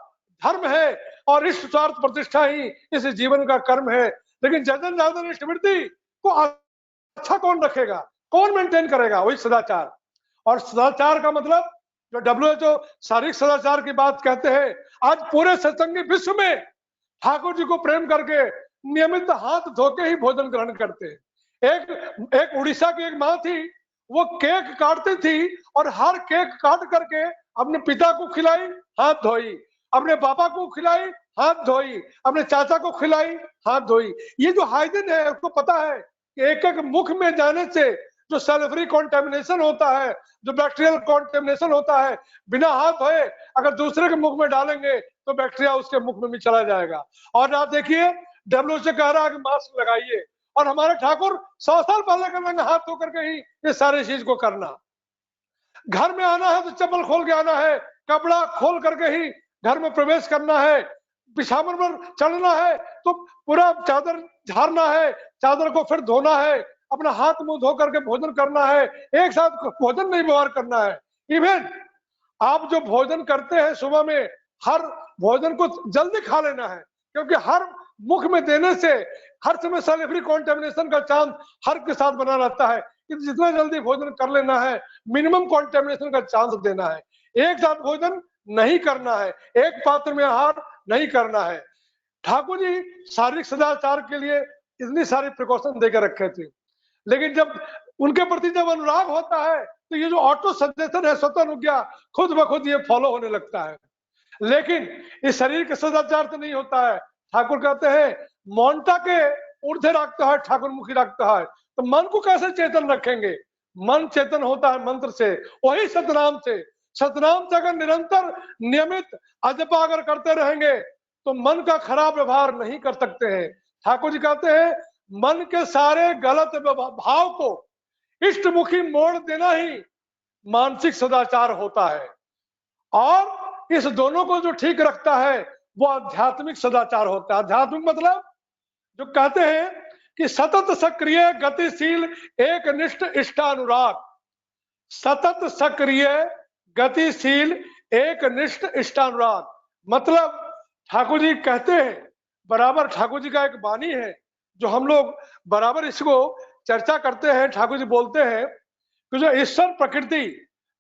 धर्म है, और इष्ट स्वार्थ प्रतिष्ठा ही इस जीवन का कर्म है। लेकिन जजन जादन इष्टवृत्ति को अच्छा कौन रखेगा, कौन मेंटेन करेगा? वही सदाचार। और सदाचार का मतलब जो WHO शारीरिक सदाचार की बात कहते हैं, आज पूरे सत्संगी विश्व में ठाकुर जी को प्रेम करके नियमित हाथ धोके ही भोजन ग्रहण करते हैं। एक उड़ीसा की एक माँ थी, वो केक काटती थी और हर केक काट करके अपने पिता को खिलाई, हाथ धोई, अपने पापा को खिलाई, हाथ धोई, अपने चाचा को खिलाई, हाथ धोई। ये जो हाइजीन है, उसको पता है कि एक एक मुख में जाने से जो सल्फरी कॉन्टेमिनेशन होता है, जो बैक्टीरियल कॉन्टेमिनेशन होता है, बिना हाथ धोए अगर दूसरे के मुख में डालेंगे तो बैक्टीरिया उसके मुख में भी चला जाएगा। और आप देखिए WHO कह रहा है कि मास्क लगाइए, और हमारे ठाकुर 100 साल पहले करेंगे हाथ धो करके ही ये सारी चीज को करना। घर में आना है तो चप्पल खोल के आना है, कपड़ा खोल करके ही घर में प्रवेश करना है, बिछावन पर चढ़ना है तो पूरा चादर झाड़ना है, चादर को फिर धोना है, अपना हाथ मुंह धो करके भोजन करना है, एक साथ भोजन नहीं व्यवहार करना है। इवन आप जो भोजन करते हैं सुबह में, हर भोजन को जल्दी खा लेना है, क्योंकि हर मुख में देने से हर समय सल्फरी कॉन्टेमिनेशन का चांस हर के साथ बना रहता है। जितना जल्दी भोजन कर लेना है, मिनिमम कॉन्टेमिनेशन का चांस देना है। एक साथ भोजन नहीं करना है, एक पात्र में आहार नहीं करना है। ठाकुर जी शारीरिक सदाचार के लिए इतनी सारी प्रिकॉशन देकर रखे थे, लेकिन जब उनके प्रति जब अनुराग होता है तो ये जो ऑटो सजेशन है, स्वतः अनुज्ञा, खुद ब खुद ये फॉलो होने लगता है। लेकिन इस शरीर के सदाचार से नहीं होता है। ठाकुर कहते हैं मौनता के ऊर्ध्व रखता है, ठाकुर मुखी रखता है। तो मन को कैसे चेतन रखेंगे? मन चेतन होता है मंत्र से, वही सतनाम से। सतनाम से अगर निरंतर नियमित अजपा अगर करते रहेंगे तो मन का खराब व्यवहार नहीं कर सकते हैं। ठाकुर जी कहते हैं मन के सारे गलत भाव को इष्टमुखी मोड़ देना ही मानसिक सदाचार होता है, और इस दोनों को जो ठीक रखता है वो आध्यात्मिक सदाचार होता है। आध्यात्मिक मतलब जो कहते हैं कि सतत सक्रिय गतिशील एक निष्ठ इष्टानुराग, सतत सक्रिय गतिशील एक निष्ठ इष्टानुराग मतलब ठाकुर जी कहते हैं बराबर, ठाकुर जी का एक वाणी है जो हम लोग बराबर इसको चर्चा करते हैं। ठाकुर जी बोलते हैं कि जो ईश्वर प्रकृति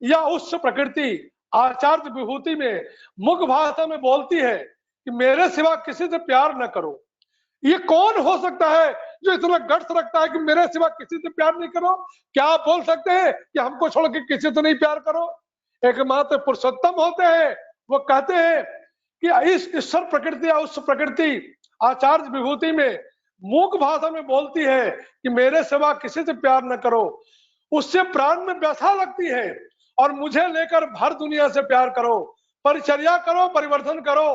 या उच्च प्रकृति आचार्य विभूति में मुख भाषा में बोलती है कि मेरे सिवा किसी से प्यार न करो। ये कौन हो सकता है जो इतना गट्स रखता है कि मेरे सिवा किसी से प्यार नहीं करो? क्या आप बोल सकते हैं कि हमको छोड़ के किसी से नहीं प्यार करो? एकमात्र पुरुषोत्तम होते हैं, वो कहते हैं कि इस ईश्वर प्रकृति या उस प्रकृति आचार्य विभूति में मूक भाषा में बोलती है कि मेरे सिवा किसी से प्यार न करो। उससे प्राण में व्यथा लगती है, और मुझे लेकर भर दुनिया से प्यार करो, परिचर्या करो, परिवर्तन करो,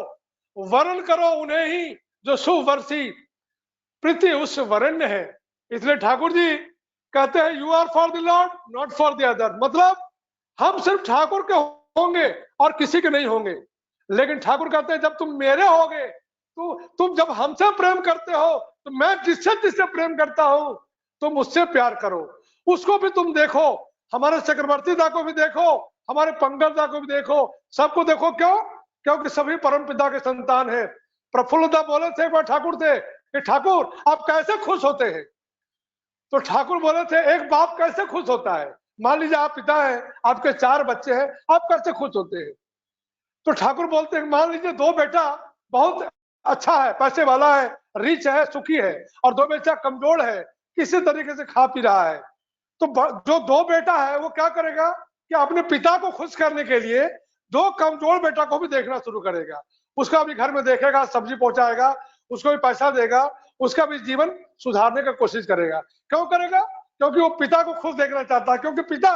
वर्ण करो उन्हें ही जो सुवर्षी प्रीति उस वरण्य है। इसलिए ठाकुर जी कहते हैं you are for the lord not for the other, मतलब हम सिर्फ ठाकुर के होंगे और किसी के नहीं होंगे। लेकिन ठाकुर कहते हैं जब तुम मेरे होगे तो तुम जब हमसे प्रेम करते हो तो मैं जिससे जिससे प्रेम करता हूं तुम उससे प्यार करो, उसको भी तुम देखो, हमारे चक्रवर्ती दा को भी देखो, हमारे पंकज दा को भी देखो, सबको देखो। क्यों? क्योंकि सभी परमपिता के संतान है। प्रफुल्ल दा बोले थे एक बार ठाकुर से कि ठाकुर आप कैसे खुश होते हैं? तो ठाकुर बोले थे एक बाप कैसे खुश होता है? मान लीजिए आप पिता हैं, आपके 4 बच्चे हैं, आप कैसे खुश होते हैं? तो ठाकुर बोलते हैं मान लीजिए 2 बेटा बहुत अच्छा है, पैसे वाला है, रिच है, सुखी है, और 2 बेटा कमजोर है, किसी तरीके से खा पी रहा है। तो जो 2 बेटा है वो क्या करेगा कि अपने पिता को खुश करने के लिए 2 कमजोर बेटा को भी देखना शुरू करेगा, उसका भी घर में देखेगा, सब्जी पहुंचाएगा, उसको भी पैसा देगा, उसका भी जीवन सुधारने का कोशिश करेगा। क्यों करेगा? क्योंकि वो पिता को खुश देखना चाहता है, क्योंकि पिता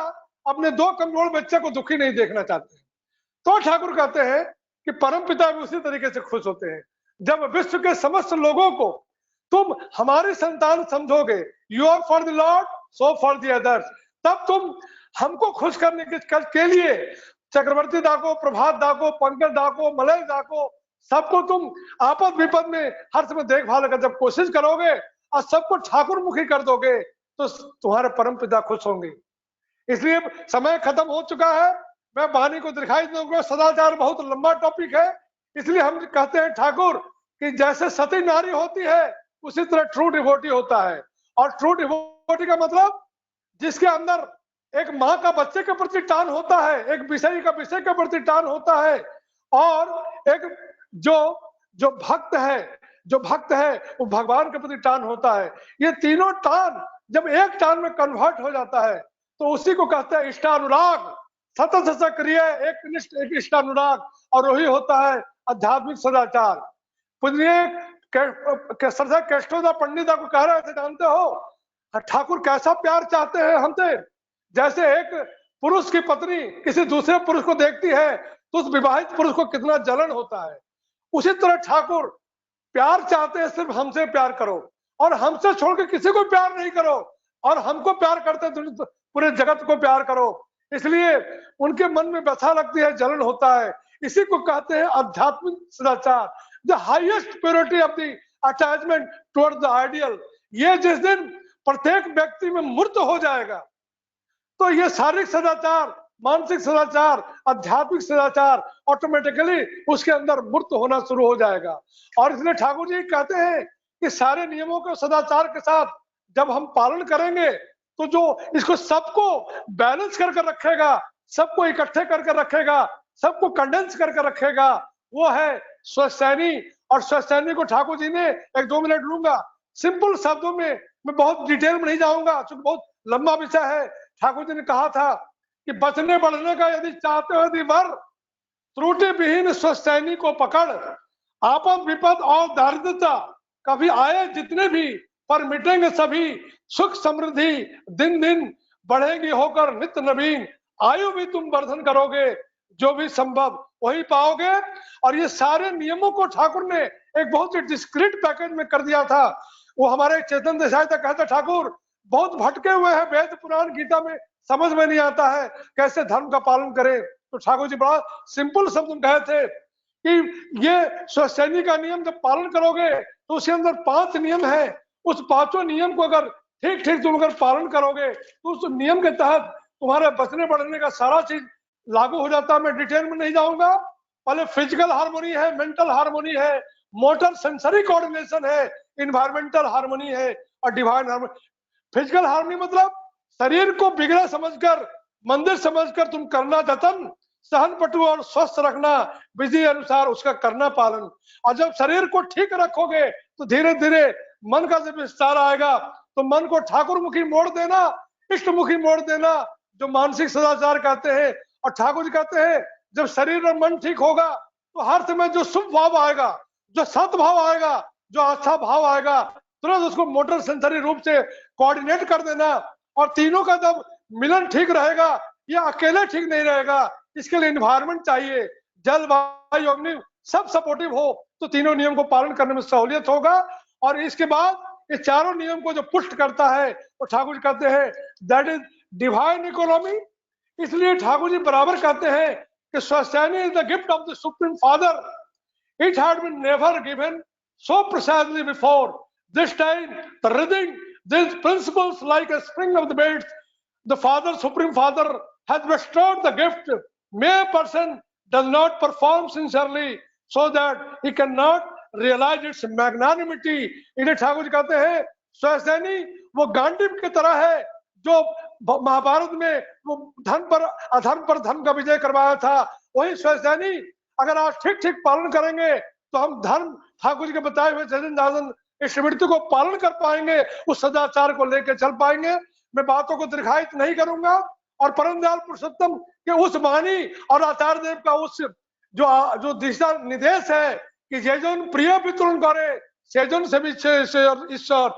अपने 2 कमजोर बच्चे को दुखी नहीं देखना चाहते। तो ठाकुर कहते हैं कि परम पिता भी उसी तरीके से खुश होते हैं। जब विश्व के समस्त लोगों को तुम हमारी संतान समझोगे, you are for the lord so for the others, तब तुम हमको खुश करने के लिए चक्रवर्ती दा को, प्रभात दा को, पंकज दा को, मलय दा को, सबको तुम आपद विपद में हर समय देखभाल कर जब कोशिश करोगे और सबको ठाकुर मुखी कर दोगे तो तुम्हारे परम पिता खुश होंगे। इसलिए समय खत्म हो चुका है, मैं वाणी को दिखाई दूंगा। सदाचार बहुत लंबा टॉपिक है, इसलिए हम कहते हैं ठाकुर कि जैसे सती नारी होती है उसी तरह ट्रू डिवोटी होता है। और ट्रू डिवोटी का मतलब जिसके अंदर एक माँ का बच्चे के प्रति टान होता है, एक विषय का विषय के प्रति टान होता है, और एक जो भक्त है वो भगवान के प्रति टान होता है। ये तीनों टान जब एक टान में कन्वर्ट हो जाता है तो उसी को कहते हैं इष्टानुराग, सतत सक्रिय एक निष्ठ एक इष्टानुराग, और वही होता है आध्यात्मिक सदाचार। पूज्य केष्टोदा पंडिता को कह रहे थे जानते हो ठाकुर कैसा प्यार चाहते हैं हमसे? जैसे एक पुरुष की पत्नी किसी दूसरे पुरुष को देखती है तो उस विवाहित पुरुष को कितना जलन होता है, उसी तरह ठाकुर प्यार चाहते हैं, सिर्फ हमसे प्यार करो और हमसे छोड़ के किसी को प्यार नहीं करो, और हमको प्यार करते पूरे जगत को प्यार करो। इसलिए उनके मन में व्यथा लगती है, जलन होता है। इसी को कहते हैं आध्यात्मिक सदाचार, the highest purity of the attachment towards the ideal. ये जिस दिन प्रत्येक व्यक्ति में मूर्त हो जाएगा, तो ये शारीरिक सदाचार, मानसिक सदाचार, आध्यात्मिक सदाचार ऑटोमेटिकली उसके अंदर मूर्त होना शुरू हो जाएगा। और इसलिए ठाकुर जी कहते हैं कि सारे नियमों को सदाचार के साथ जब हम पालन करेंगे तो जो इसको सबको बैलेंस करके रखेगा, सबको इकट्ठे करके रखेगा, सबको कंडेंस करके रखेगा, वो है स्वसैनी। और स्वसैनी को ठाकुर जी ने 1-2 मिनट लूंगा, सिंपल शब्दों में, मैं बहुत डिटेल में नहीं जाऊंगा क्योंकि बहुत लंबा विषय है। ठाकुर जी ने कहा था कि बचने बढ़ने का यदि चाहते हो यदि वर, त्रुटि विहीन स्वसैनी को पकड़, आपद विपद और दारिद्रता कभी आए जितने भी, पर मिटेंगे सभी, सुख समृद्धि दिन दिन बढ़ेगी होकर नित्य नवीन, आयु भी तुम वर्धन करोगे, जो भी संभव वही पाओगे। और ये सारे नियमों को ठाकुर ने एक बहुत ही डिस्क्रीट पैकेज में कर दिया था। वो हमारे चेतन देसाई तक कहते ठाकुर बहुत भटके हुए हैं, वेद पुराण गीता में समझ में नहीं आता है कैसे धर्म का पालन करें। तो ठाकुर जी बड़ा सिंपल शब्द में कहे थे कि ये स्वसैनी का नियम जब पालन करोगे तो उसके अंदर 5 नियम है, उस 5 नियम को अगर ठीक ठीक तुम अगर पालन करोगे तो उस नियम के तहत तुम्हारे बचने बढ़ने का सारा चीज लागू हो जाता है। मैं डिटेल में नहीं जाऊंगा। पहले फिजिकल हार्मोनी है, मेंटल हार्मोनी है, मोटर सेंसरी कोऑर्डिनेशन है, इन्वायरमेंटल हार्मोनी है और डिवाइन हार्मोनी। फिजिकल हार्मोनी मतलब शरीर को बिगड़ा समझकर, मंदिर समझकर तुम करना जतन, सहन पटु और स्वस्थ रखना, विधि अनुसार उसका करना पालन। और जब शरीर को ठीक रखोगे तो धीरे धीरे मन का जब विस्तार आएगा तो मन को ठाकुर मुखी मोड़ देना, इष्ट मुखी मोड़ देना, जो मानसिक सदाचार कहते हैं। और ठाकुर जी कहते हैं जब शरीर और मन ठीक होगा तो हर समय जो शुभ भाव आएगा, जो सत भाव आएगा, जो अच्छा भाव आएगा, तुरंत उसको मोटर सेंसरी रूप से कोऑर्डिनेट कर देना। और तीनों का जब मिलन ठीक रहेगा, ये अकेले ठीक नहीं रहेगा, इसके लिए इन्वायरमेंट चाहिए, जल वायु अग्नि सब सपोर्टिव हो तो तीनों नियम को पालन करने में सहूलियत होगा। और इसके बाद ये चारों नियम को जो पुष्ट करता है वो ठाकुर जी कहते हैं दैट इज डिवाइन इकोनॉमी। इसलिए ठाकुर जी बराबर कहते हैं कि स्वसैनी is the gift of the supreme father, it had been never given so precisely before. This time, the reading these principles like a spring of the beds, the Father, Supreme Father, has bestowed the gift. May a person does not perform sincerely, so that he cannot realize its magnanimity. इन्हें ठाकुर जी कहते हैं स्वसैनी वो गांडीव की तरह है जो महाभारत में वो धन पर अधर्म पर धर्म का विजय करवाया था। वही स्वसैनी अगर आज ठीक ठीक पालन करेंगे तो हम धर्म ठाकुर जी के बताए हुए जजन दादन इस वृत्ति को पालन कर पाएंगे, उस सदाचार को लेकर चल पाएंगे। मैं बातों को दीर्घायित नहीं करूंगा। और परम दयाल पुरुषोत्तम के उस वाणी और आचार्य देव का उस जो दिशा निर्देश है कि जैजन प्रिय वितरण करे सेजन से भी ईश्वर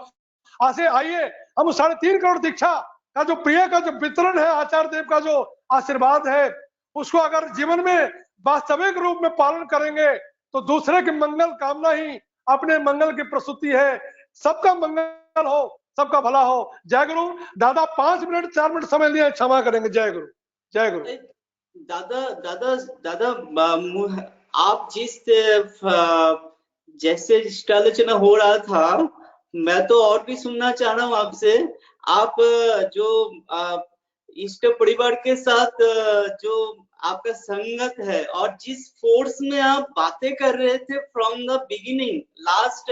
आसे आइए, हम 3.5 करोड़ दीक्षा का जो प्रिय का जो वितरण है, आचार्य देव का जो आशीर्वाद है, उसको अगर जीवन में वास्तविक रूप में पालन करेंगे तो दूसरे की मंगल कामना ही अपने मंगल की प्रस्तुति है। सबका मंगल हो, सबका भला हो। जय गुरु। दादा 5 मिनट 4 मिनट समय लिए, क्षमा करेंगे। जय गुरु। जय गुरु। दादा आप जिस जैसे आलोचना हो रहा था, मैं तो और भी सुनना चाह रहा हूँ आपसे। आप जो इष्ट परिवार के साथ जो आपका संगत है और जिस फोर्स में आप बातें कर रहे थे from the beginning, last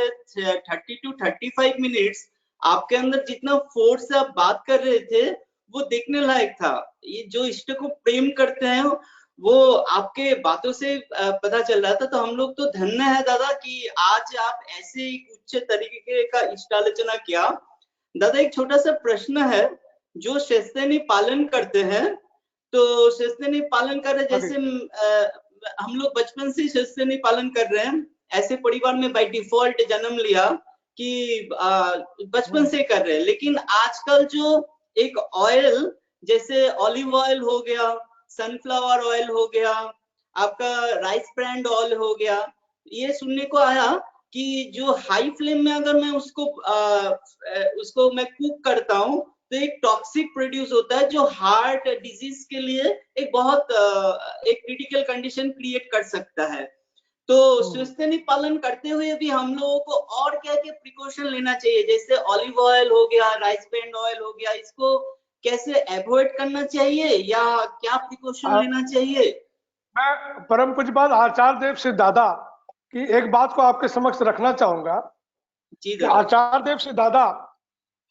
30 to 35 minutes, आपके अंदर जितना फोर्स से आप बात कर रहे थे वो देखने लायक था। ये जो इष्ट को प्रेम करते हैं वो आपके बातों से पता चल रहा था। तो हम लोग तो धन्य है दादा कि आज आप ऐसे एक उच्च तरीके का इष्टालोचना किया। दादा एक छोटा सा प्रश्न है, जो शस्त्रनी पालन करते हैं तो शस्त्रनी पालन कर रहे, जैसे हम लोग बचपन से शस्त्रनी पालन कर रहे हैं, ऐसे परिवार में बाय डिफॉल्ट जन्म लिया कि बचपन से कर रहे हैं। लेकिन आजकल जो एक ऑयल जैसे ऑलिव ऑयल हो गया, सनफ्लावर ऑयल हो गया, आपका राइस ब्रांड ऑयल हो गया, ये सुनने को आया कि जो हाई फ्लेम में अगर मैं उसको मैं कुक करता हूँ तो एक टॉक्सिक प्रोड्यूस होता है जो हार्ट डिजीज के लिए एक बहुत एक क्रिटिकल कंडीशन क्रिएट कर सकता है। तो सुस्तेनी पालन करते हुए भी हम लोगों को और क्या क्या प्रिकॉशन लेना चाहिए, जैसे ऑलिव ऑयल हो गया, राइस ब्रान ऑयल हो गया, इसको कैसे अवॉइड करना चाहिए या क्या प्रिकॉशन लेना चाहिए? मैं परम पूज्यपाद आचार्य देव से दादा की एक बात को आपके समक्ष रखना चाहूंगा जी कि दादा। आचार्य देव से दादा,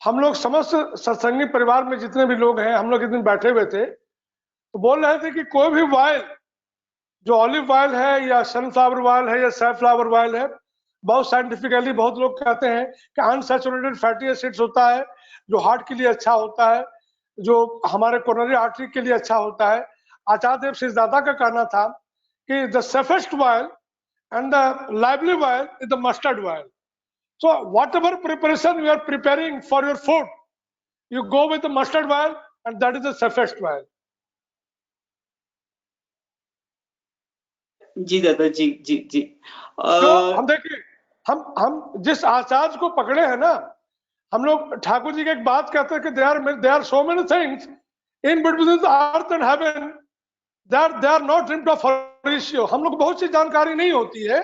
हम लोग समस्त सत्संगी परिवार में जितने भी लोग हैं, हम लोग एक दिन बैठे हुए थे तो बोल रहे थे कि कोई भी ऑयल जो ऑलिव ऑयल है या सनफ्लावर ऑयल है या सैफ्लावर ऑयल है, बहुत साइंटिफिकली बहुत लोग कहते हैं कि अनसैचुरेटेड फैटी एसिड्स होता है जो हार्ट के लिए अच्छा होता है, जो हमारे कोरोनरी आर्टरी के लिए अच्छा होता है। आचार्य देव सिद्धार्था का कहना था कि the safest oil and the lively oil is the mustard oil. So whatever preparation you are preparing for your food, you go with the mustard oil and that is the safest oil. जी दादा जी जी जी। तो हम देखिए, हम जिस आचार्य को पकड़े हैं ना, हम लोग ठाकुर जी की एक बात कहते हैं कि there are so many things in between the earth and heaven that they are not dreamt of Horatio. हम लोग को बहुत सी जानकारी नहीं होती है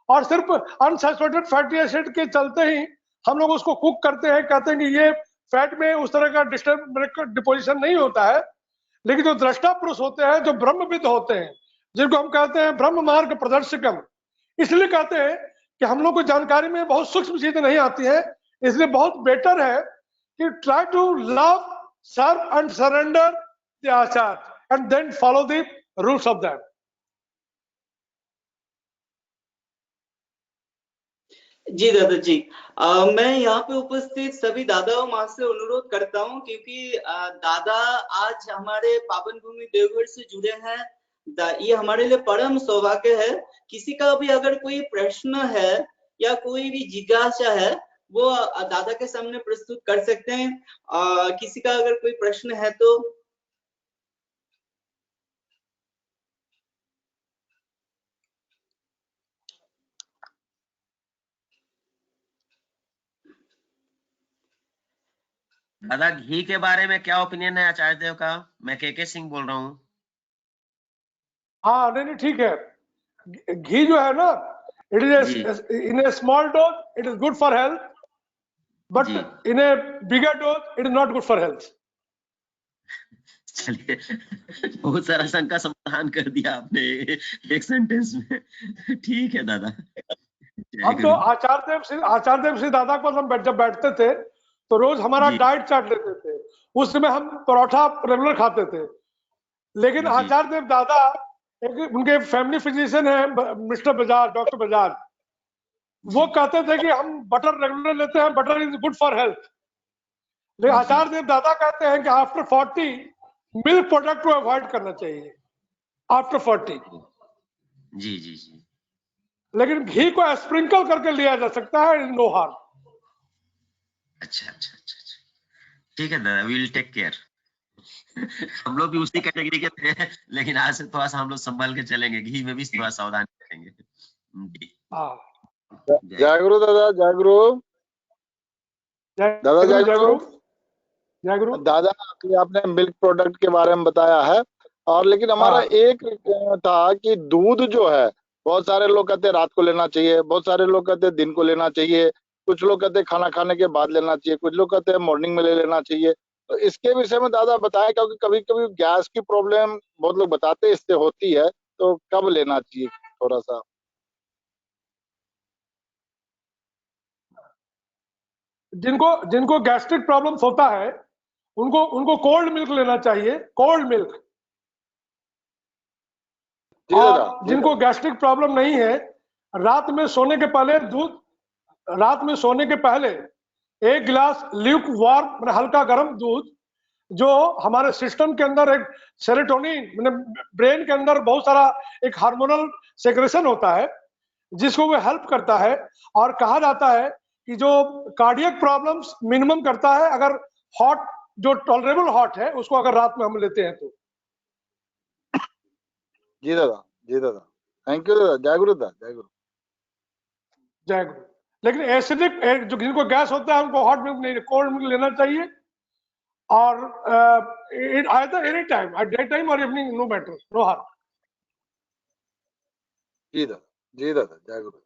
और सिर्फ अनसैचुरेटेड फैटी एसिड के चलते ही हम लोग उसको कुक करते हैं, कहते हैं कि ये फैट में उस तरह का डिपोजिशन नहीं होता है। लेकिन जो दृष्टा पुरुष होते हैं, जो ब्रह्मविद होते हैं, जिनको हम कहते हैं ब्रह्म मार्ग प्रदर्शकम, इसलिए कहते हैं कि हम लोग को जानकारी में बहुत सूक्ष्म चीजें नहीं आती हैं, इसलिए बहुत बेटर है कि try to love, serve and surrender the acharya and then follow the rules of that. जी दादा जी। मैं यहाँ पे उपस्थित सभी दादा और माँ से अनुरोध करता हूँ, क्योंकि दादा आज हमारे पावन भूमि देवघर से जुड़े हैं। ये हमारे लिए परम सौभाग्य है। किसी का भी अगर कोई प्रश्न है या कोई भी जिज्ञासा है, वो दादा के सामने प्रस्तुत कर सकते हैं। किसी का अगर कोई प्रश्न है तो। दादा, घी के बारे में क्या ओपिनियन है आचार्य देव का? मैं के सिंह बोल रहा हूँ। हाँ, नहीं ठीक है। घी जो है ना, it is in A small dose it is good for health, but in A bigger dose it is not good for health. चलिए, बहुत सारा शंका समाधान कर दिया आपने एक सेंटेंस में। ठीक है दादा। हम तो आचार्य देव से दादा को हम जब बैठते थे तो रोज हमारा डाइट चार्ट लेते थे। उस समय हम परोठा रेगुलर खाते थे, लेकिन आचार्य देव दादा उनके फैमिली फिजिशियन है मिस्टर बजाज, डॉक्टर बजाज, वो कहते थे कि हम बटर रेगुलर लेते हैं, butter is good for health. लेकिन आचार्य देव दादा कहते हैं कि आफ्टर 40 मिल्क प्रोडक्ट को अवॉइड करना चाहिए आफ्टर 40। जी जी जी। लेकिन घी को स्प्रिंकल करके लिया जा सकता है, नो हार्म। अच्छा अच्छा अच्छा अच्छा, ठीक है दादा, वी विल टेक केयर। हम लोग भी उसी कैटेगरी के थे, लेकिन आज से थोड़ा सा हम लोग संभाल के चलेंगे, घी में भी थोड़ा सावधान करेंगे। जय गुरु दादा, जय गुरु दादा, जय गुरु जय गुरु दादा। आपने मिल्क प्रोडक्ट के बारे में बताया है, और लेकिन हमारा एक था कि दूध जो है, बहुत सारे लोग कहते हैं रात को लेना चाहिए, बहुत सारे लोग कहते हैं दिन को लेना चाहिए, कुछ लोग कहते हैं खाना खाने के बाद लेना चाहिए, कुछ लोग कहते हैं मॉर्निंग में ले लेना चाहिए। तो इसके विषय में दादा बताएं, क्योंकि कभी कभी गैस की प्रॉब्लम बहुत लोग बताते हैं इससे होती है, तो कब लेना चाहिए थोड़ा सा? जिनको गैस्ट्रिक प्रॉब्लम्स होता है उनको कोल्ड मिल्क लेना चाहिए, कोल्ड मिल्क। और जिनको गैस्ट्रिक प्रॉब्लम नहीं है, रात में सोने के पहले 1 गिलास ल्यूक वार्म, हल्का गर्म दूध, जो हमारे सिस्टम के अंदर एक सेरोटोनिन, ब्रेन के अंदर बहुत सारा एक हार्मोनल सेक्रेशन होता है जिसको वो हेल्प करता है। और कहा जाता है कि जो कार्डियक प्रॉब्लम्स मिनिमम करता है अगर हॉट, जो टॉलरेबल हॉट है, उसको अगर रात में हम लेते हैं तो। जी दादा, जी दादा, थैंक यू दादा, जय गुरु दादा, जय गुरु जय गुरु। लेकिन एसिडिक जो जिनको गैस होता है उनको हॉट मिल्क नहीं, कोल्ड मिल्क लेना चाहिए। और either any time, day time और evening, no matter, no harm. जी दादा, जी दादा, जय गुरु।